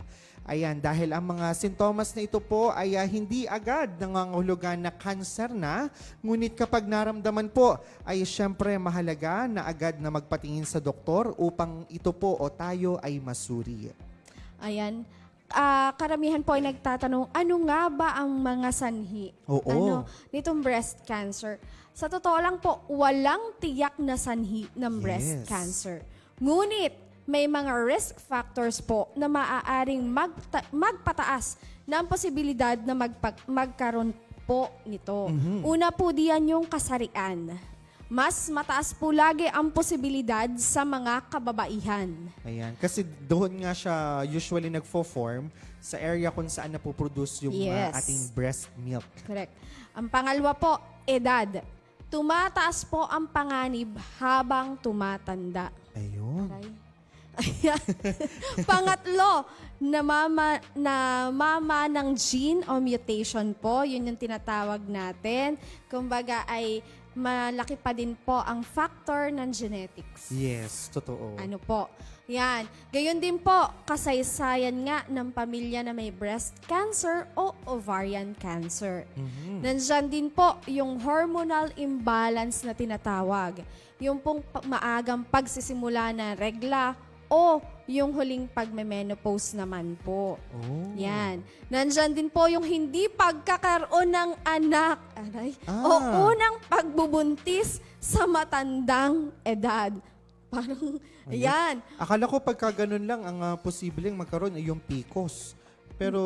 S3: Ayan, dahil ang mga sintomas na ito po ay hindi agad nangangahulugan na cancer na, ngunit kapag naramdaman po ay syempre mahalaga na agad na magpatingin sa doktor upang ito po o tayo ay masuri.
S2: Ayan. Karamihan po ay nagtatanong, ano nga ba ang mga sanhi nitong breast cancer? Sa totoo lang po, walang tiyak na sanhi ng breast cancer. Ngunit, may mga risk factors po na maaaring magpataas ng posibilidad na magkaroon po nito. Una po diyan yung kasarian. Mas mataas po lagi ang posibilidad sa mga kababaihan.
S3: Ayan. Kasi doon nga siya usually nagfo-form sa area kung saan napoproduce yung ating breast milk.
S2: Correct. Ang pangalawa po, edad. Tumataas po ang panganib habang tumatanda.
S3: Ayun.
S2: Ayan. Pangatlo, na mama ng gene o mutation po, yun yung tinatawag natin. Kumbaga ay malaki pa din po ang factor ng genetics.
S3: Yes, totoo.
S2: Ano po? Yan. Gayon din po, kasaysayan nga ng pamilya na may breast cancer o ovarian cancer. Nandyan din po yung hormonal imbalance na tinatawag. Yung pong maagang pagsisimula na regla o yung huling pagme-menopause naman po. Yan. Nandyan din po yung hindi pagkakaroon ng anak. O unang pagbubuntis sa matandang edad. Parang, ayan.
S3: Akala ko pagka ganun lang, ang posibleng magkaroon ay yung PCOS. Pero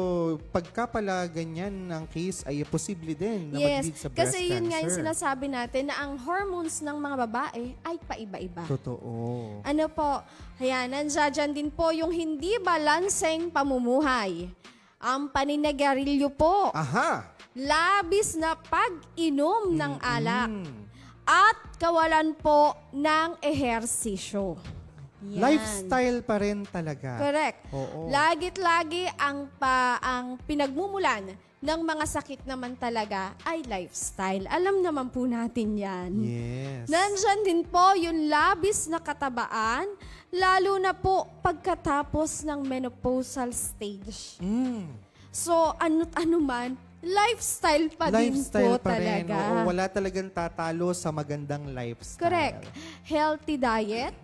S3: pagka pala ganyan ang case ay posible din na mag-lead sa breast
S2: kasi yun nga yung
S3: cancer.
S2: sinasabi natin na ang hormones ng mga babae ay paiba-iba.
S3: Totoo.
S2: Ano po, ayan, nandiyan din po yung hindi balanseng pamumuhay. Ang paninagarilyo po,
S3: Aha!
S2: labis na pag-inom ng alak, at kawalan po ng ehersisyo. Yan.
S3: Lifestyle pa rin talaga.
S2: Correct.
S3: Oo.
S2: Lagit-lagi ang pinagmumulan ng mga sakit naman talaga ay lifestyle. Alam naman po natin yan.
S3: Yes.
S2: Nandyan din po yung labis na katabaan, lalo na po pagkatapos ng menopausal stage. So, ano man, lifestyle pa din
S3: Lifestyle
S2: po
S3: pa rin.
S2: talaga.
S3: Oo, wala talagang tatalo sa magandang lifestyle.
S2: Correct. Healthy diet,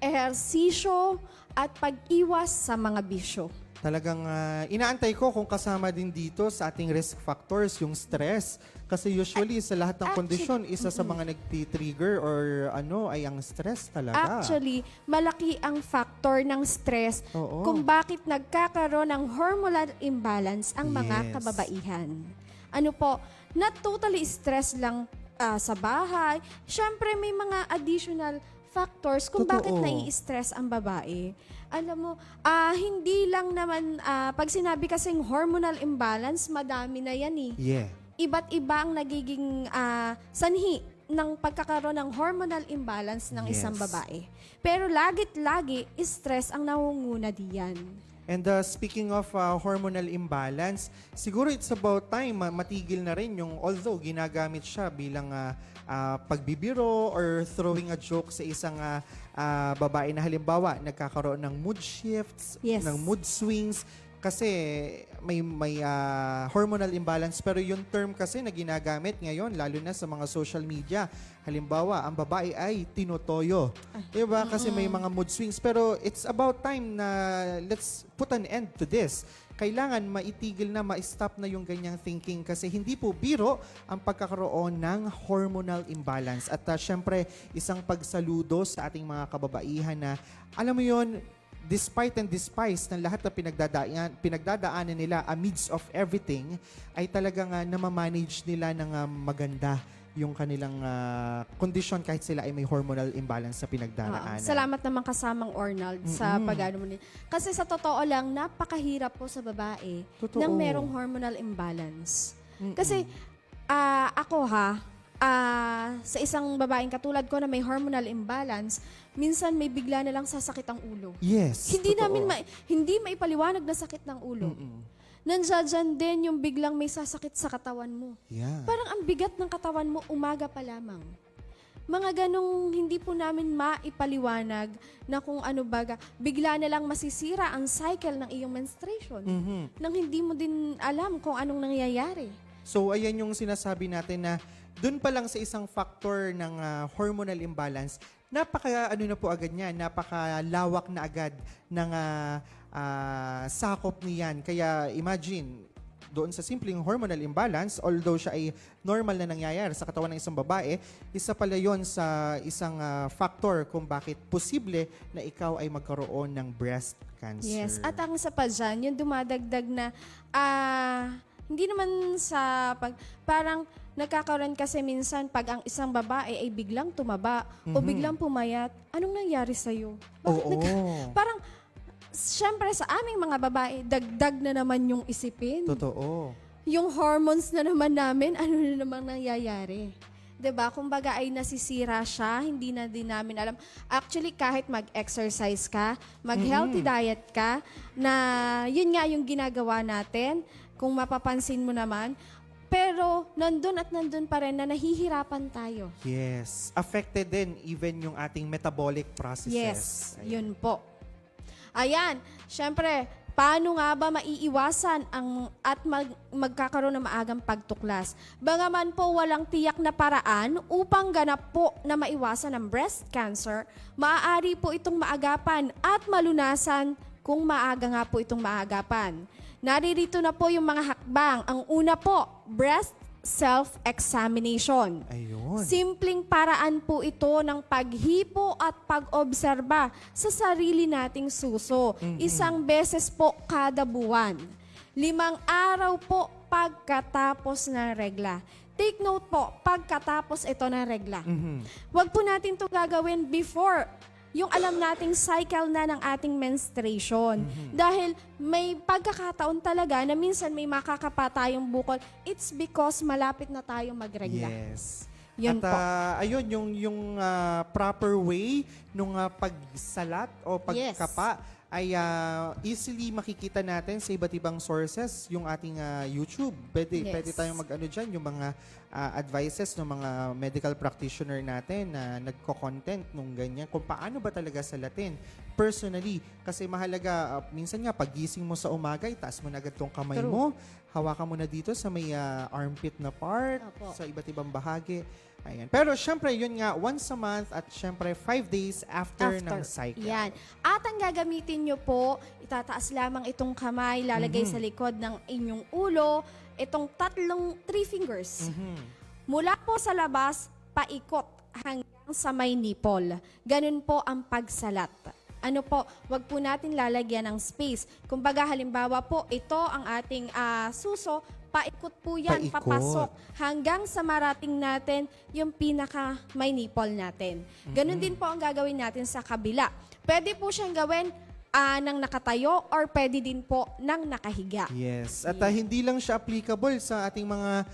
S2: ehersisyo, at pag-iwas sa mga bisyo.
S3: Talagang inaantay ko kung kasama din dito sa ating risk factors yung stress. Kasi usually sa lahat ng kondisyon, isa sa mga nagti-trigger or ay ang stress talaga.
S2: Actually, malaki ang factor ng stress
S3: Oo.
S2: kung bakit nagkakaroon ng hormonal imbalance ang mga
S3: Yes.
S2: kababaihan. Ano po, not totally stress lang sa bahay. Siyempre, may mga additional factors kung bakit
S3: Totoo.
S2: nai-stress ang babae. Alam mo, hindi lang naman, pag sinabi kasing hormonal imbalance, madami na yan eh.
S3: Yeah.
S2: Iba't iba ang nagiging sanhi ng pagkakaroon ng hormonal imbalance ng isang
S3: Yes.
S2: babae. Pero lagit-lagi, stress ang nangunguna diyan.
S3: And speaking of hormonal imbalance, siguro it's about time matigil na rin yung, although ginagamit siya bilang pagbibiro or throwing a joke sa isang babae na halimbawa nagkakaroon ng mood shifts,
S2: Yes.
S3: ng mood swings, kasi may hormonal imbalance. Pero yung term kasi na ginagamit ngayon, lalo na sa mga social media, halimbawa, ang babae ay tinotoyo. Diba? Kasi may mga mood swings. Pero it's about time na let's put an end to this. Kailangan maitigil na, ma-stop na yung ganyang thinking kasi hindi po biro ang pagkakaroon ng hormonal imbalance. At syempre, isang pagsaludo sa ating mga kababaihan na, alam mo yon, despite and despise ng lahat na pinagdadaanan nila amidst of everything, ay talagang namamanage nila ng maganda yung kanilang kondisyon kahit sila ay may hormonal imbalance sa pinagdaraanan.
S2: Salamat naman kasamang Arnold sa pag-ano mo nila. Kasi sa totoo lang, napakahirap po sa babae
S3: Totoo.
S2: ng merong hormonal imbalance. Kasi ako sa isang babaeng katulad ko na may hormonal imbalance, minsan may bigla na lang sasakit ang ulo.
S3: Yes.
S2: Hindi
S3: totoo.
S2: namin hindi maipaliwanag na sakit ng ulo. Nandiyan din yung biglang may sasakit sa katawan mo.
S3: Yeah.
S2: Parang ang bigat ng katawan mo umaga pa lamang. Mga ganong hindi po namin maipaliwanag na kung ano baga, bigla na lang masisira ang cycle ng iyong menstruation. Nang hindi mo din alam kung anong nangyayari.
S3: So, ayan yung sinasabi natin na dun pa lang sa isang factor ng hormonal imbalance, napakalawak na agad ng sakop niyan. Kaya imagine, doon sa simpleng hormonal imbalance, although siya ay normal na nangyayari sa katawan ng isang babae, isa pala yon sa isang factor kung bakit posible na ikaw ay magkaroon ng breast cancer.
S2: Yes, at ang isa pa dyan, yung dumadagdag na, hindi naman sa parang nagkakaroon kasi minsan pag ang isang babae ay biglang tumaba o biglang pumayat, anong nangyari sa'yo? Bakit parang, syempre sa aming mga babae, dagdag na naman yung isipin.
S3: Totoo.
S2: Yung hormones na naman namin, ano na naman nangyayari? 'Di ba? Kumbaga ay nasisira siya, hindi na din namin alam. Actually, kahit mag-exercise ka, mag-healthy diet ka, na yun nga yung ginagawa natin, kung mapapansin mo naman, pero nandun at nandun pa rin na nahihirapan tayo.
S3: Yes. Affected din even yung ating metabolic processes.
S2: Yes,
S3: Ayan.
S2: yun po. Ayan, syempre, paano nga ba maiiwasan magkakaroon ng maagang pagtuklas? Bagaman po walang tiyak na paraan upang ganap po na maiwasan ang breast cancer, maaari po itong maagapan at malunasan kung maaga nga po itong maagapan. Naririto na po yung mga hakbang. Ang una po, breast self-examination.
S3: Ayun.
S2: Simpleng paraan po ito ng paghipo at pag-obserba sa sarili nating suso. Isang beses po kada buwan. 5 araw po pagkatapos ng regla. Take note po, pagkatapos ito ng regla. Huwag po natin ito gagawin before yung alam nating cycle na ng ating menstruation. Dahil may pagkakataon talaga na minsan may makakapa tayong bukol. It's because malapit na tayong magregla.
S3: Yes.
S2: Yun
S3: At
S2: po.
S3: ayun, yung proper way nung pagsalat o pagkapa ay easily makikita natin sa iba't ibang sources, yung ating YouTube. Pwede tayong mag-ano dyan, yung mga advices ng mga medical practitioner natin na nagko-content nung ganyan, kung paano ba talaga salatin. Personally, kasi mahalaga, minsan nga, pagising mo sa umaga, itaas mo na agad tong kamay mo, hawakan mo na dito sa may armpit na part,
S2: Opo.
S3: sa iba't ibang bahagi. Ayan. Pero syempre, yun nga, once a month at syempre 5 days after ng cycle.
S2: Yan. At ang gagamitin nyo po, itataas lamang itong kamay, lalagay sa likod ng inyong ulo, itong 3 fingers. Mula po sa labas, paikot hanggang sa may nipple. Ganun po ang pagsalat. Ano po, wag po natin lalagyan ng space. Kumbaga halimbawa po, ito ang ating suso, paikot po yan,
S3: Paikot.
S2: papasok hanggang sa marating natin yung pinaka may nipple natin. Ganun din po ang gagawin natin sa kabila. Pwede po siyang gawin ng nakatayo or pwede din po ng nakahiga.
S3: Yes. At hindi lang siya applicable sa ating mga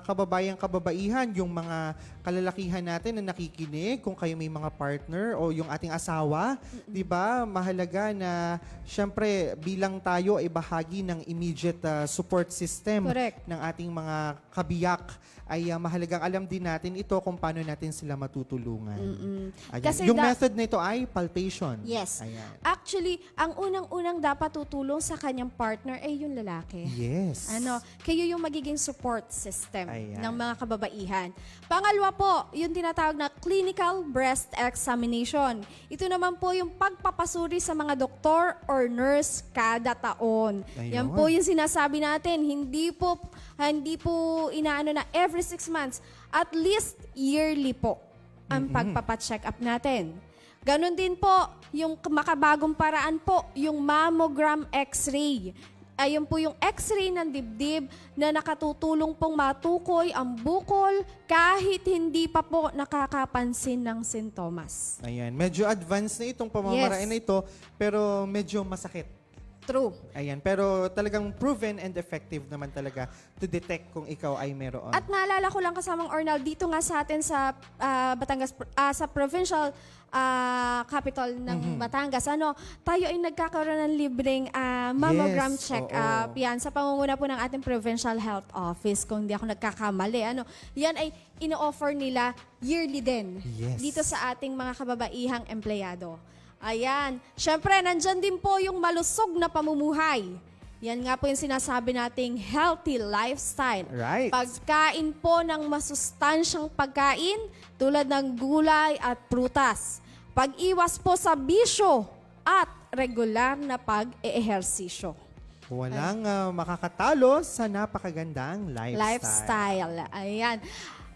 S3: kababayan-kababaihan, yung mga kalalakihan natin na nakikinig, kung kayo may mga partner o yung ating asawa, di ba? Mahalaga na syempre bilang tayo ay bahagi ng immediate support system
S2: Correct.
S3: ng ating mga kabiyak, ay mahalagang alam din natin ito kung paano natin sila matutulungan. Ayan.
S2: Kasi
S3: Yung method na ito ay palpation.
S2: Yes.
S3: Ayan.
S2: Actually, ang unang-unang dapat tutulong sa kanyang partner ay yung lalaki.
S3: Yes.
S2: Kayo yung magiging support system
S3: Ayan.
S2: ng mga kababaihan. Pangalawa po, yung tinatawag na clinical breast examination. Ito naman po yung pagpapasuri sa mga doktor or nurse kada taon.
S3: Ayun.
S2: Yan po yung sinasabi natin, hindi po inaano na every 6 months, at least yearly po ang pagpapacheck up natin. Ganon din po, yung makabagong paraan po, yung mammogram x-ray. Ayun po yung x-ray ng dibdib na nakatutulong pong matukoy ang bukol kahit hindi pa po nakakapansin ng sintomas.
S3: Ayan. Medyo advanced na itong pamamaraan na ito, pero medyo masakit.
S2: True.
S3: Ayan. Pero talagang proven and effective naman talaga to detect kung ikaw ay meron.
S2: At naalala ko lang kasamang Ornal, dito nga sa atin sa Batangas, sa provincial capital ng Batangas, tayo ay nagkakaroon ng libreng mammogram
S3: Yes,
S2: check-up.
S3: oo.
S2: Yan, sa pangunguna po ng ating Provincial Health Office, kung hindi ako nagkakamali. Yan ay ino-offer nila yearly din.
S3: Yes.
S2: Dito sa ating mga kababaihang empleyado. Ayan. Siyempre, nandyan din po yung malusog na pamumuhay. Yan nga po yung sinasabi nating healthy lifestyle.
S3: Right.
S2: Pagkain po ng masustansyang pagkain tulad ng gulay at prutas. Pag-iwas po sa bisyo at regular na pag-eehersisyo.
S3: Walang makakatalo sa napakagandang lifestyle.
S2: Ayan.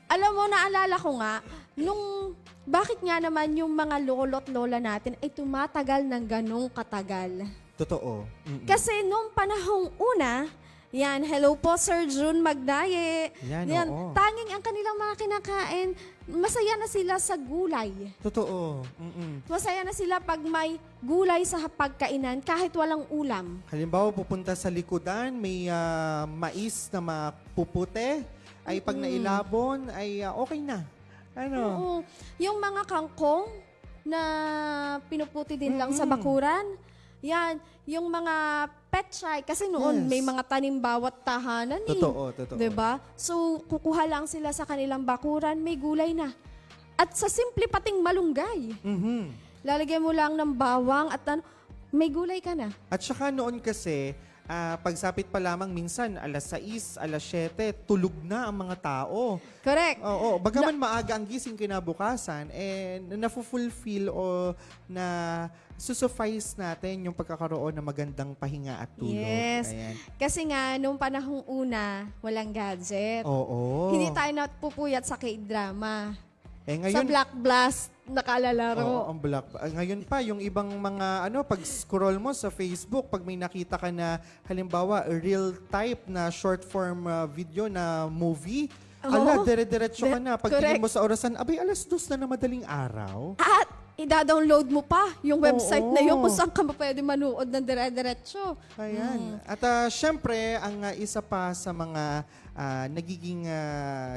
S2: Alam mo, naalala ko nga, bakit nga naman yung mga lolo't lola natin ay tumatagal ng ganong katagal?
S3: Totoo.
S2: Kasi nung panahong una, yan, hello po Sir June Magdaye.
S3: Yan, oo.
S2: Tanging ang kanilang mga kinakain, masaya na sila sa gulay.
S3: Totoo.
S2: Masaya na sila pag may gulay sa pagkainan kahit walang ulam.
S3: Halimbawa, pupunta sa likodan, may mais na mapupute, ay pag nailabon, ay okay na.
S2: Oo. Yung mga kangkong na pinuputi din lang sa bakuran, yan, yung mga petchay, kasi noon
S3: Yes.
S2: may mga tanim bawat tahanan eh.
S3: Totoo, totoo.
S2: 'Di ba? So, kukuha lang sila sa kanilang bakuran, may gulay na. At sa simple pating malunggay. Lalagyan mo lang ng bawang at may gulay ka na.
S3: At saka noon kasi, pagsapit pa lamang minsan, alas 6, alas 7, tulog na ang mga tao.
S2: Correct.
S3: Oo, bagaman maaga ang gising kinabukasan, na-fulfill o na susuffice natin yung pagkakaroon ng magandang pahinga at tulog.
S2: Yes.
S3: Ayan.
S2: Kasi nga, nung panahong una, walang gadget.
S3: Oo.
S2: Hindi tayo napupuyat sa K-drama.
S3: Eh
S2: Sa
S3: ngayon,
S2: Black Blast, nakalalaro.
S3: oo, ang black. Ngayon pa, yung ibang mga, pag scroll mo sa Facebook, pag may nakita ka na, halimbawa, real type na short form video na movie,
S2: Oo.
S3: dire-diretso ka na. Pag tingin
S2: Correct.
S3: mo sa orasan, abay, alas 2 na madaling araw.
S2: At ida-download mo pa yung website na yun
S3: Oo.
S2: kung saan ka pwede manood ng dire-diretso.
S3: Ayan. At syempre, ang isa pa sa mga nagiging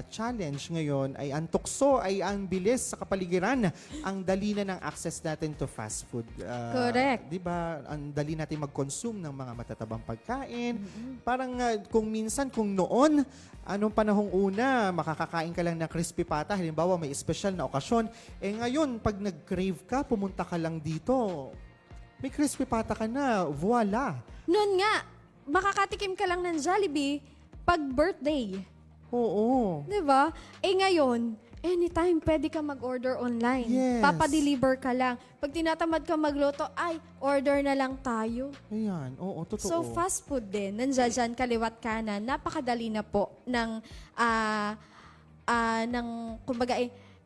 S3: challenge ngayon ay ang tukso ay ang bilis sa kapaligiran, ang dali na ng access natin to fast food.
S2: Correct.
S3: Di ba? Ang dali natin mag-consume ng mga matatabang pagkain. Parang kung minsan, kung noon, anong panahong una, makakakain ka lang ng crispy pata, halimbawa may special na okasyon, ngayon, pag nag-crave ka, pumunta ka lang dito, may crispy pata ka na, voila.
S2: Noon nga, makakatikim ka lang ng Jollibee pag birthday.
S3: Oo.
S2: Di ba? Ngayon, anytime pwede ka mag-order online.
S3: Yes.
S2: Papadeliver ka lang. Pag tinatamad ka magluto, ay, order na lang tayo.
S3: Ayan, oo, totoo.
S2: So, fast food din. Nandiyan dyan, kaliwat kanan. Napakadali na po kumbaga,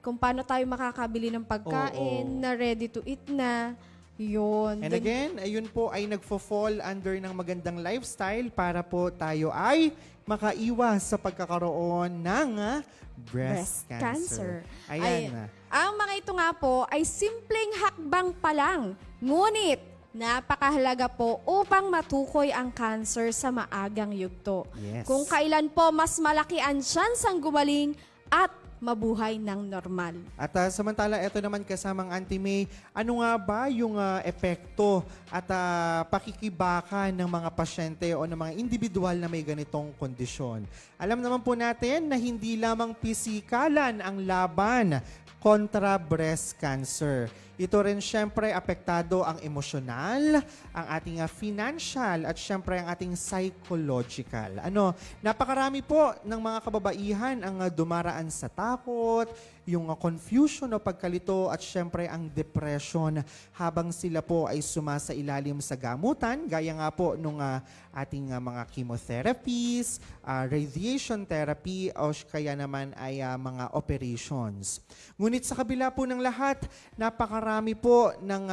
S2: kung paano tayo makakabili ng pagkain
S3: Oo.
S2: na ready to eat na. Yun.
S3: And again, ayun po ay nagfo-fall under ng magandang lifestyle para po tayo ay makaiwas sa pagkakaroon ng breast cancer. Ayan.
S2: Ang mga ito nga po ay simpleng hakbang pa lang. Ngunit, napakahalaga po upang matukoy ang cancer sa maagang yugto.
S3: Yes.
S2: Kung kailan po mas malaki ang tsansang gumaling at mabuhay ng normal.
S3: At samantala, ito naman kasamang Auntie May, ano nga ba yung epekto at pakikibaka ng mga pasyente o ng mga individual na may ganitong kondisyon? Alam naman po natin na hindi lamang pisikalan ang laban kontra breast cancer. Ito rin syempre apektado ang emosyonal, ang ating financial at syempre ang ating psychological. Napakarami po ng mga kababaihan ang dumaraan sa takot, yung confusion o pagkalito at syempre ang depression habang sila po ay sumasailalim sa gamutan, gaya nga po nung ating mga chemotherapies, radiation therapy o kaya naman ay mga operations. Ngunit sa kabila po ng lahat, napakarami po ng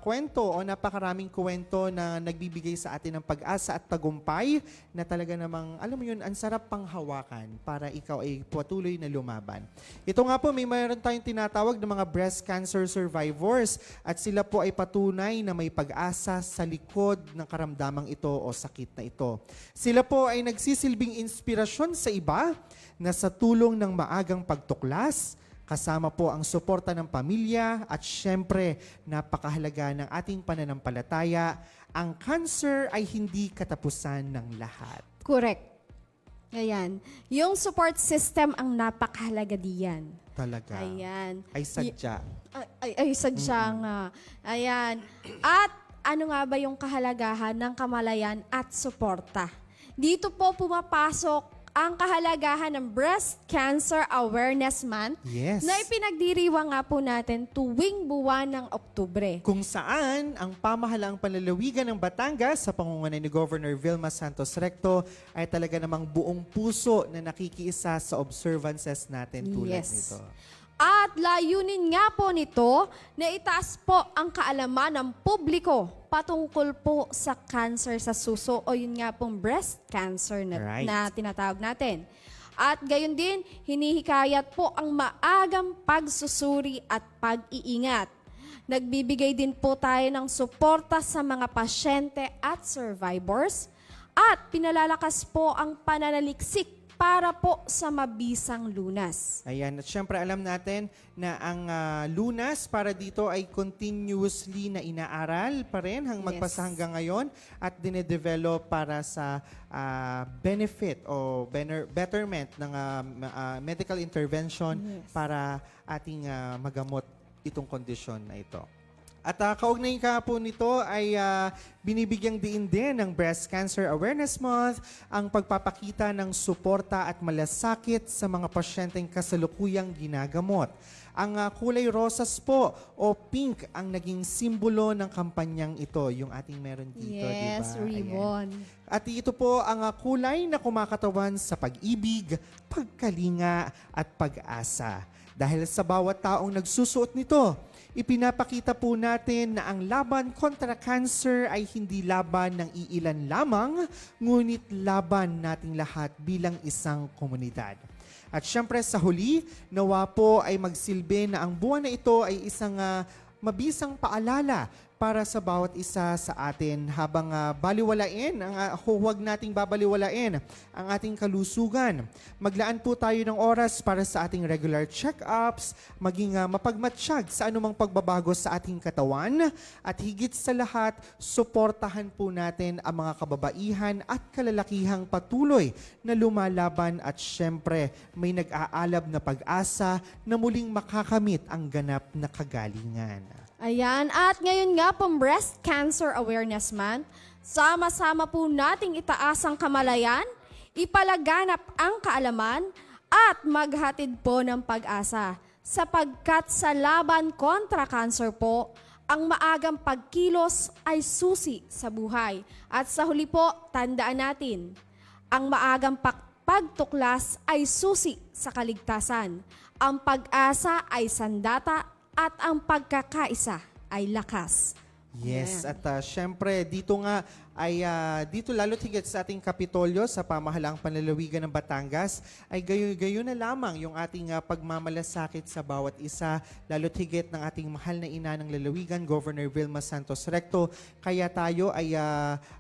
S3: kwento o napakaraming kwento na nagbibigay sa atin ng pag-asa at tagumpay na talaga namang, alam mo yun, ang sarap pang hawakan para ikaw ay patuloy na lumaban. Ito nga po, may mayroon tayong tinatawag ng mga breast cancer survivors at sila po ay patunay na may pag-asa sa likod ng karamdamang ito o sakit na ito. Sila po ay nagsisilbing inspirasyon sa iba na sa tulong ng maagang pagtuklas, kasama po ang suporta ng pamilya at syempre napakahalaga ng ating pananampalataya, ang cancer ay hindi katapusan ng lahat.
S2: Correct. Ayan. Yung support system ang napakahalaga diyan.
S3: Talaga.
S2: Ayan.
S3: Ay sadya.
S2: Ay sadya nga. Ayan. At ano nga ba yung kahalagahan ng kamalayan at suporta? Dito po pumapasok ang kahalagahan ng Breast Cancer Awareness Month
S3: Yes.
S2: na ipinagdiriwang nga po natin tuwing buwan ng Oktubre.
S3: Kung saan ang pamahalaang panlalawigan ng Batangas sa pangunguna ni Governor Vilma Santos Recto ay talaga namang buong puso na nakikiisa sa observances natin tulad
S2: Yes.
S3: nito.
S2: At layunin nga po nito na itaas po ang kaalaman ng publiko patungkol po sa cancer sa suso o yun nga pong breast cancer
S3: Right.
S2: na tinatawag natin. At gayon din, hinihikayat po ang maagang pagsusuri at pag-iingat. Nagbibigay din po tayo ng suporta sa mga pasyente at survivors at pinalalakas po ang pananaliksik para po sa mabisang lunas.
S3: Ayan, at syempre alam natin na ang lunas para dito ay continuously na inaaral pa rin magpasa hanggang ngayon at dinedevelop para sa benefit o betterment ng medical intervention para ating magamot itong kondisyon na ito. At kaugnay ka po nito ay binibigyang diin din ng Breast Cancer Awareness Month ang pagpapakita ng suporta at malasakit sa mga pasyenteng kasalukuyang ginagamot. Ang kulay rosas po o pink ang naging simbolo ng kampanyang ito, yung ating meron dito,
S2: Yes,
S3: diba?
S2: ribbon.
S3: Ayan. At ito po ang kulay na kumakatawan sa pag-ibig, pagkalinga at pag-asa. Dahil sa bawat taong nagsusuot nito, ipinapakita po natin na ang laban kontra cancer ay hindi laban ng iilan lamang, ngunit laban nating lahat bilang isang komunidad. At syempre sa huli, nawa po ay magsilbi na ang buwan na ito ay isang mabisang paalala para sa bawat isa sa atin habang baliwalain, huwag nating babaliwalain ang ating kalusugan. Maglaan po tayo ng oras para sa ating regular check-ups, maging mapagmatsyag sa anumang pagbabago sa ating katawan, at higit sa lahat, suportahan po natin ang mga kababaihan at kalalakihang patuloy na lumalaban at syempre may nag-aalab na pag-asa na muling makakamit ang ganap na kagalingan.
S2: Ayan, at ngayon nga pong Breast Cancer Awareness Month, sama-sama po nating itaas ang kamalayan, ipalaganap ang kaalaman, at maghatid po ng pag-asa. Sapagkat sa laban kontra cancer po, ang maagang pagkilos ay susi sa buhay. At sa huli po, tandaan natin, ang maagang pagtuklas ay susi sa kaligtasan. Ang pag-asa ay sandata at ang pagkakaisa ay lakas.
S3: Yes, at syempre dito nga ay dito lalo't higit sa ating Kapitolyo sa pamahalaang panlalawigan ng Batangas ay gayon na lamang yung ating pagmamalasakit sa bawat isa, lalo't higit ng ating mahal na ina ng lalawigan, Governor Vilma Santos Recto. Kaya tayo ay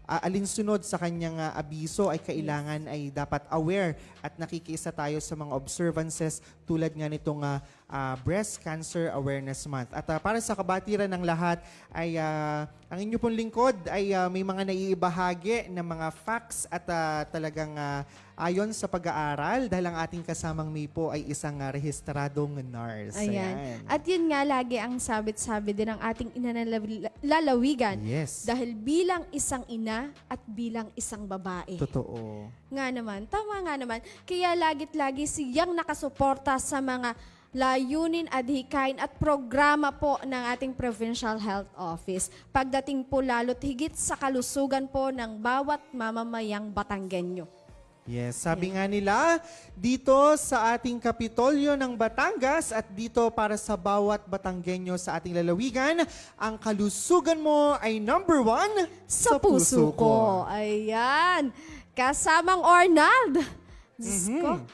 S3: alinsunod sa kanyang abiso ay kailangan ay dapat aware at nakikiisa tayo sa mga observances tulad nga nitong Breast Cancer Awareness Month. At para sa kabatiran ng lahat ay ang inyo pong lingkod ay may mga naiibahagi ng mga facts at talagang ayon sa pag-aaral dahil ang ating kasamang May po ay isang rehistradong nurse.
S2: Ayan. At yun nga lagi ang sabit-sabi din ng ating ina ng lalawigan.
S3: Yes.
S2: Dahil bilang isang ina at bilang isang babae.
S3: Totoo.
S2: Nga naman, tama nga naman. Kaya lagit-lagi siyang nakasuporta sa mga layunin, adhikain at programa po ng ating Provincial Health Office. Pagdating po lalo't higit sa kalusugan po ng bawat mamamayang Batanggenyo.
S3: Yes, sabi nga nila, dito sa ating Kapitolyo ng Batangas at dito para sa bawat Batanggenyo sa ating lalawigan, ang kalusugan mo ay number 1
S2: Sa puso ko. Ayan. Kasamang Ornald. Diyos ko,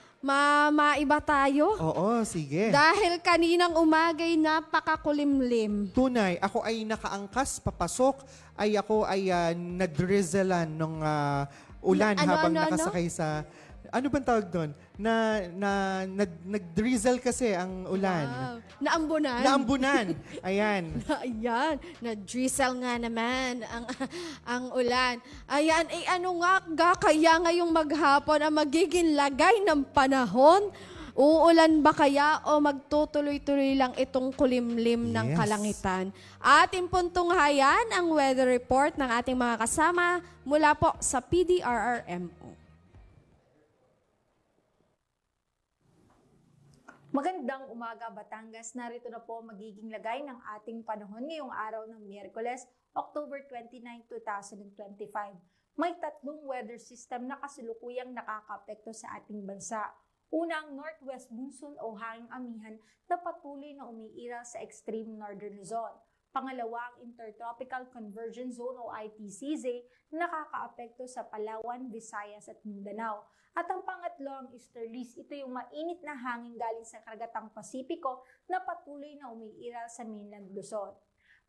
S2: maiba tayo.
S3: Oo, sige.
S2: Dahil kaninang umagay napakakulimlim.
S3: Tunay, ako ay nakaangkas, papasok, ay ako ay nadrizzlean ng ulan habang nakasakay sa... Ano bang tawag doon? Nag-drizzle kasi ang ulan.
S2: Wow. Naambunan.
S3: Naambunan. Ayan.
S2: Ayan, na-drizzle nga naman ang ulan. Ayan, ano nga kaya ngayong maghapon ang magiging lagay ng panahon? Uulan ba kaya o magtutuloy-tuloy lang itong kulimlim ng
S3: Yes.
S2: kalangitan? Ating puntunghayan ang weather report ng ating mga kasama mula po sa PDRRMO.
S9: Magandang umaga, Batangas. Narito na po magiging lagay ng ating panahon ngayong araw ng Miyerkules, October 29, 2025. May tatlong weather system na kasalukuyang nakakaapekto sa ating bansa. Unang northwest monsoon o hanging amihan na patuloy na umiiral sa extreme northern Luzon. Pangalawa, ang Intertropical Convergence Zone o ITCZ na nakakaapekto sa Palawan, Visayas at Mindanao. At ang pangatlo, ang easterlies. Ito yung mainit na hangin galing sa karagatang Pasipiko na patuloy na umiiral sa mainland Luzon.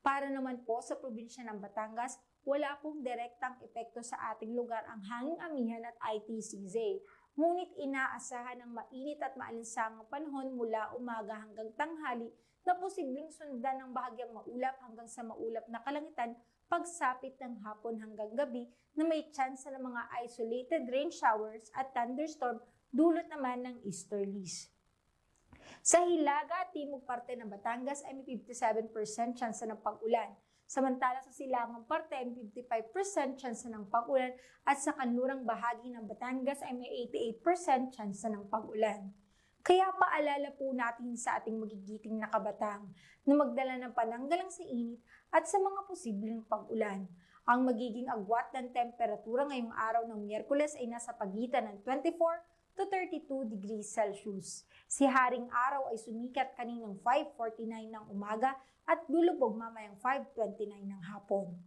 S9: Para naman po sa probinsya ng Batangas, wala pong direktang epekto sa ating lugar ang hanging amihan at ITCZ. Ngunit inaasahan ng mainit at maalinsangang panahon mula umaga hanggang tanghali na posibleng sundan ng bahagyang maulap hanggang sa maulap na kalangitan pagsapit ng hapon hanggang gabi na may tsansa ng mga isolated rain showers at thunderstorm dulot naman ng easterlies. Sa Hilaga at Timog parte ng Batangas ay may 57% chance ng pag-ulan. Samantala sa silangang parte ay may 55% chance ng pag-ulan at sa kanlurang bahagi ng Batangas ay may 88% chance ng pag-ulan. Kaya paalala po natin sa ating magigiting na kabataan na magdala ng pananggalang sa init at sa mga posibleng pag-ulan. Ang magiging agwat ng temperatura ngayong araw ng Miyerkules ay nasa pagitan ng 24 to 32 degrees Celsius. Si Haring Araw ay sumikat kaninang 5:49 ng umaga at lulubog mamayang 5:29 ng hapon.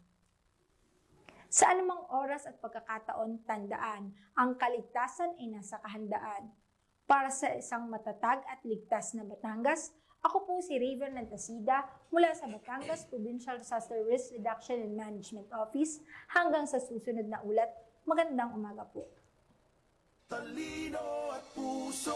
S9: Sa anumang oras at pagkakataon, tandaan, ang kaligtasan ay nasa kahandaan. Para sa isang matatag at ligtas na Batangas, ako po si Raven Lantasida mula sa Batangas Provincial Disaster Risk Reduction and Management Office. Hanggang sa susunod na ulat, magandang umaga po.
S1: Talino at puso.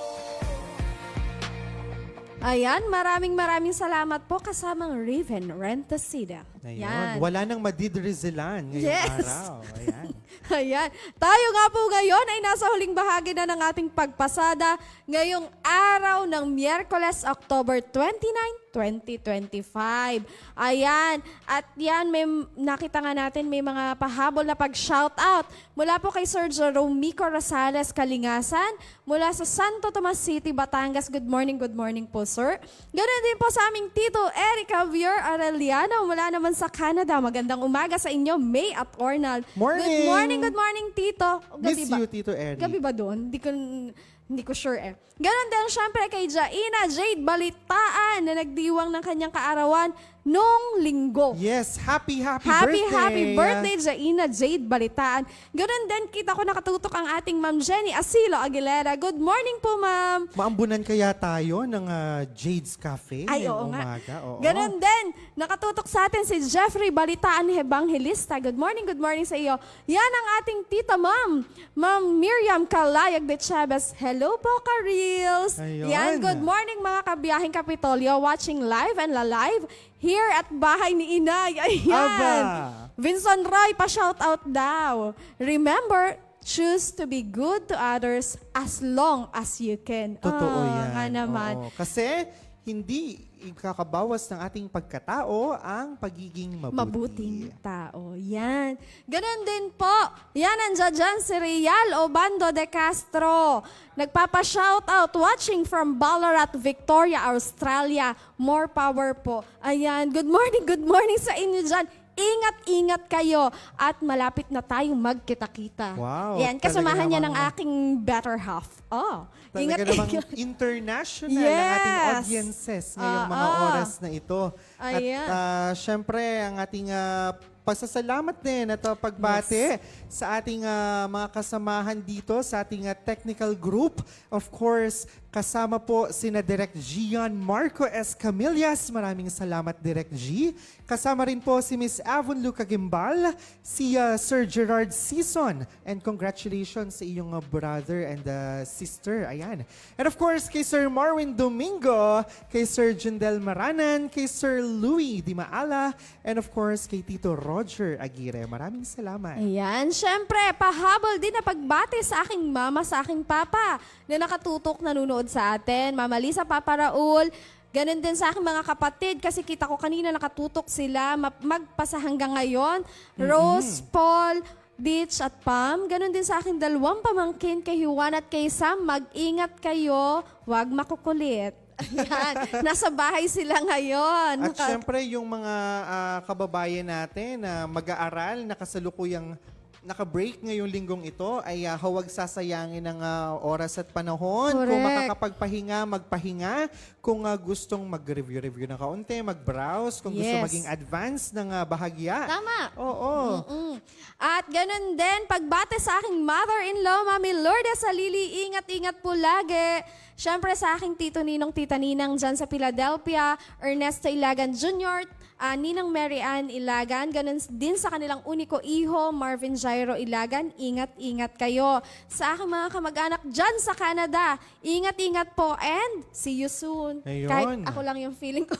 S2: Ayan, maraming salamat po kasamang Raven Rentasida.
S3: Ayun. Wala nang madidrizilan ngayong araw. Ayan.
S2: Ayan. Tayo nga po ngayon ay nasa huling bahagi na ng ating pagpasada ngayong araw ng Miyerkules, October 29, 2025. Ayan. At yan, may nakita nga natin may mga pahabol na pag-shoutout mula po kay Sir Jeromico Rosales Kalingasan mula sa Santo Tomas City, Batangas. Good morning po, sir. Ganoon din po sa aming Tito Eric Javier Arellano mula naman sa Canada. Magandang umaga sa inyo, May at Ornald.
S3: Morning!
S2: Good morning, Tito.
S3: Miss you, Tito Eric.
S2: Gabi ba doon? Hindi ko sure eh. Ganon din syempre kay Jaina Jade Balitaan na nagdiwang ng kanyang kaarawan nung linggo.
S3: Yes, happy birthday!
S2: Happy birthday, Jaina Jade Balitaan. Ganon din, kita ko nakatutok ang ating Ma'am Jenny Asilo Aguilera. Good morning po, Ma'am.
S3: Maambunan kaya tayo ng Jade's Cafe
S2: Ay,
S3: ngayong
S2: oo nga.
S3: umaga? Oo.
S2: Ganon din, nakatutok sa atin si Jeffrey Balitaan Evangelista. Good morning sa iyo. Yan ang ating tita, Ma'am. Ma'am Miriam Calayag de Chavez. Hello po, ka-Reels.
S3: Ayun.
S2: Yan, good morning mga kabiyahing Kapitolyo watching live and live here at bahay ni Inay. Ayan.
S3: Aba.
S2: Vincent Roy, pa-shoutout daw. Remember, choose to be good to others as long as you can.
S3: Totoo yan.
S2: Nga naman.
S3: Oo. Kasi hindi ikakabawas ng ating pagkatao ang pagiging
S2: Mabuting tao. Yan. Ganon din po. Yan, nandiyan dyan si Rial Obando de Castro. Nagpapa-shoutout watching from Ballarat, Victoria, Australia. More power po. Ayan. Good morning sa inyo dyan. Ingat kayo at malapit na tayong magkita-kita.
S3: Wow,
S2: Yan, kasamahan
S3: talaga
S2: niya ng
S3: namang-
S2: aking better half. Oh,
S3: Talaga namang international ang ating audiences ngayong mga oras na ito.
S2: Ayan.
S3: At syempre, ang ating pasasalamat din at pagbate sa ating mga kasamahan dito, sa ating technical group. Of course, kasama po sina Direk Gian Marco S. Camillas. Maraming salamat, Direk G. Kasama rin po si Miss Avon Luca Gimbal, si Sir Gerard Season. And congratulations sa iyong brother and sister. Ayan. And of course, kay Sir Marwin Domingo, kay Sir Jindel Maranan, kay Sir Louie Di Maala, and of course, kay Tito Roger Aguirre. Maraming salamat.
S2: Ayan, syempre, pahabol din na pagbati sa aking mama, sa aking papa na nakatutok, nanonood sa atin. Mama Lisa, Papa Raul, ganun din sa aking mga kapatid kasi kita ko kanina nakatutok sila, magpasa hanggang ngayon. Rose, Paul, Ditch at Pam. Ganun din sa aking dalawang pamangkin kay Juan at kay Sam. Mag-ingat kayo, huwag makukulit. Ayan, nasa bahay sila ngayon.
S3: At syempre, yung mga kababayan natin na mag-aaral, nakasalukuyang naka-break ngayong linggong ito, ay huwag sasayangin ng oras at panahon.
S2: Correct.
S3: Kung makakapagpahinga, magpahinga. Kung gustong mag-review na kaunti, mag-browse. Kung gusto maging advance ng bahagya.
S2: Tama.
S3: Oo.
S2: At ganun din, pagbate sa aking mother-in-law, Mami Lourdes Salili, ingat-ingat po lagi. Siyempre sa aking tito Ninong, tita Ninang dyan sa Philadelphia, Ernesto Ilagan Jr., Ninang Mary Ann Ilagan, ganun din sa kanilang uniko iho, Marvin Jairo Ilagan, ingat-ingat kayo. Sa aking mga kamag-anak dyan sa Canada, ingat-ingat po and see you soon.
S3: Ayun.
S2: Kahit ako lang yung feeling ko.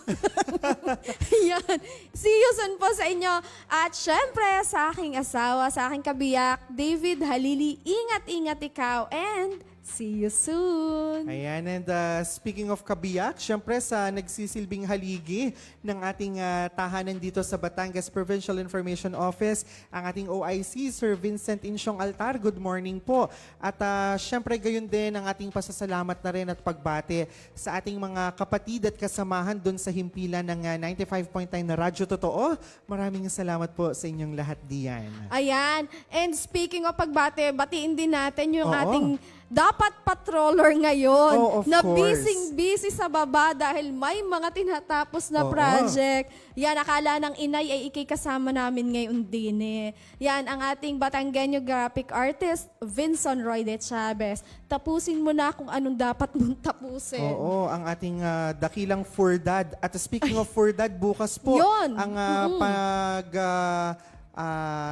S2: Yan. See you soon po sa inyo. At syempre, sa aking asawa, sa aking kabiyak, David Halili, ingat-ingat ikaw and See you soon!
S3: Ayan, and speaking of kabiyak, syempre sa nagsisilbing haligi ng ating tahanan dito sa Batangas Provincial Information Office, ang ating OIC, Sir Vincent Insyong Altar. Good morning po. At syempre gayon din ang ating pasasalamat na rin at pagbate sa ating mga kapatid at kasamahan doon sa himpilan ng 95.9 na Radyo Totoo. Maraming salamat po sa inyong lahat diyan.
S2: Ayan. And speaking of pagbate, batiin din natin yung
S3: Oo.
S2: ating dapat patroller ngayon
S3: Oh, of
S2: na
S3: course.
S2: busy sa baba dahil may mga tinatapos na
S3: Oo.
S2: project. Yan, akala ng inay ay ikikasama namin ngayon din eh. Yan, ang ating Batanggenyo graphic artist, Vincent Roy de Chavez. Tapusin mo na kung anong dapat mong tapusin.
S3: Oo, ang ating dakilang Furdad. At speaking of Furdad, bukas po
S2: Yun.
S3: ang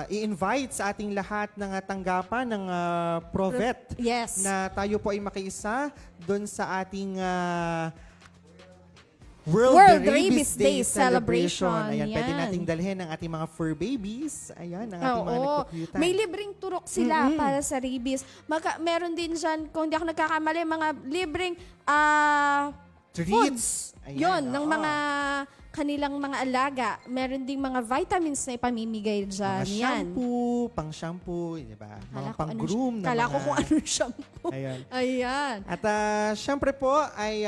S3: i-invite sa ating lahat ng tanggapan ng Provet
S2: Yes.
S3: na tayo po ay makiisa doon sa ating World Rabies Day celebration. Ayan, pwede
S2: Yan.
S3: nating dalhin ang ating mga fur babies. Ayan, ang ating mga
S2: Oo.
S3: nagkukyutan.
S2: May libreng turok sila para sa rabies. Meron din dyan, kung hindi ako nagkakamali, mga libreng
S3: Treats.
S2: foods.
S3: Ayan,
S2: Yun, ng
S3: oo.
S2: mga kanilang mga alaga. Meron ding mga vitamins na ipamimigay dyan.
S3: Mga
S2: Yan.
S3: pang-shampoo, di ba? Mga
S2: Kala ko
S3: pang-groom na
S2: Kala ko
S3: mga...
S2: kung ano shampoo.
S3: Ayan.
S2: Ayan.
S3: At syempre po ay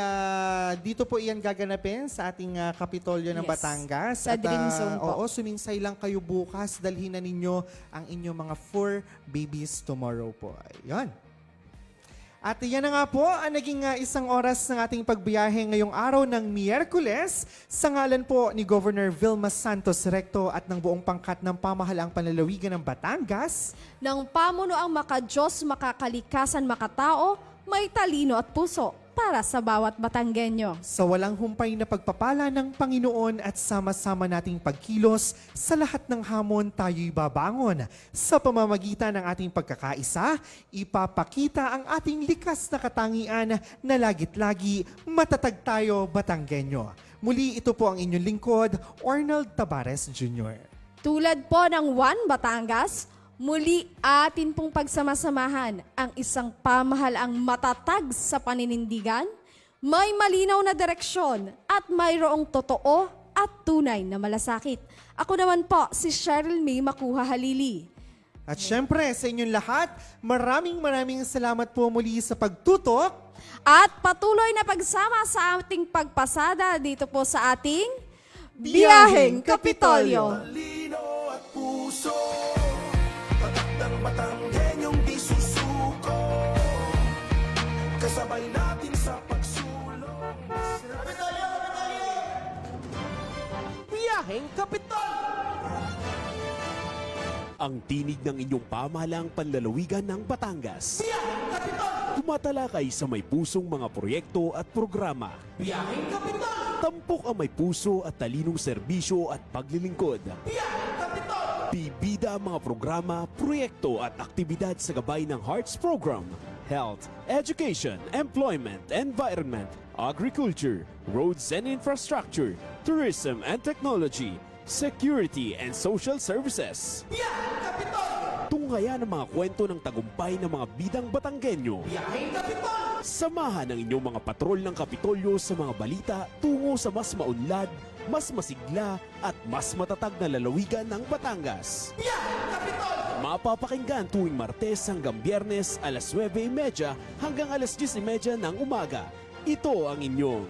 S3: dito po iyan gaganapin sa ating Kapitolyo ng
S2: Yes.
S3: Batangas.
S2: Sa Dream Zone po.
S3: Oo, sumingsay lang kayo bukas. Dalhin na ninyo ang inyong mga fur babies tomorrow po. Ayun. At yan na nga po ang naging isang oras ng ating pagbiyahe ngayong araw ng Miyerkules sa ngalan po ni Governor Vilma Santos Recto at ng buong pangkat ng pamahalaang panlalawigan ng Batangas.
S2: Ng pamunuang makadiyos, makakalikasan, makatao, may talino at puso para sa bawat Batanggenyo.
S3: Sa walang humpay na pagpapala ng Panginoon at sama-sama nating pagkilos, sa lahat ng hamon tayo'y babangon. Sa pamamagitan ng ating pagkakaisa, ipapakita ang ating likas na katangian na lagit-lagi matatag tayo Batanggenyo. Muli ito po ang inyong lingkod, Arnold Tabares Jr.
S2: Tulad po ng One Batangas, muli atin pong pagsamasamahan ang isang pamahalaang matatag sa paninindigan, may malinaw na direksyon at mayroong totoo at tunay na malasakit. Ako naman po si Cheryl May Makuha Halili.
S3: At syempre sa inyong lahat, maraming salamat po muli sa pagtutok.
S2: At patuloy na pagsama sa ating pagpasada dito po sa ating
S3: Biyaheng
S2: Biyaheng Kapitolyo.
S1: Talino at puso, tatak ng Batanggenyong di susuko, kasabay natin sa pagsulong. Biyaheng Kapitolyo! Ang tinig ng inyong pamahalaang panlalawigan ng Batangas. Biyaheng Kapitolyo! Tumatalakay sa may pusong mga proyekto at programa. Biyaheng Kapitolyo! Tampok ang may puso at talinong serbisyo at paglilingkod. Biyaheng Kapitolyo! Bibida ang mga programa, proyekto at aktibidad sa gabay ng Hearts Program. Health, Education, Employment, Environment, Agriculture, Roads and Infrastructure, Tourism and Technology, Security and Social Services. Biyaheng Kapitolyo! Tunghayan ang mga kwento ng tagumpay ng mga bidang Batanggenyo. Biyaheng Kapitolyo! Samahan ang inyong mga patrol ng Kapitolyo sa mga balita tungo sa mas maunlad, mas masigla at mas matatag na lalawigan ng Batangas. Biyaheng Kapitolyo! Mapapakinggan tuwing Martes hanggang Biyernes alas 9:30 hanggang alas 10:30 ng umaga. Ito ang inyong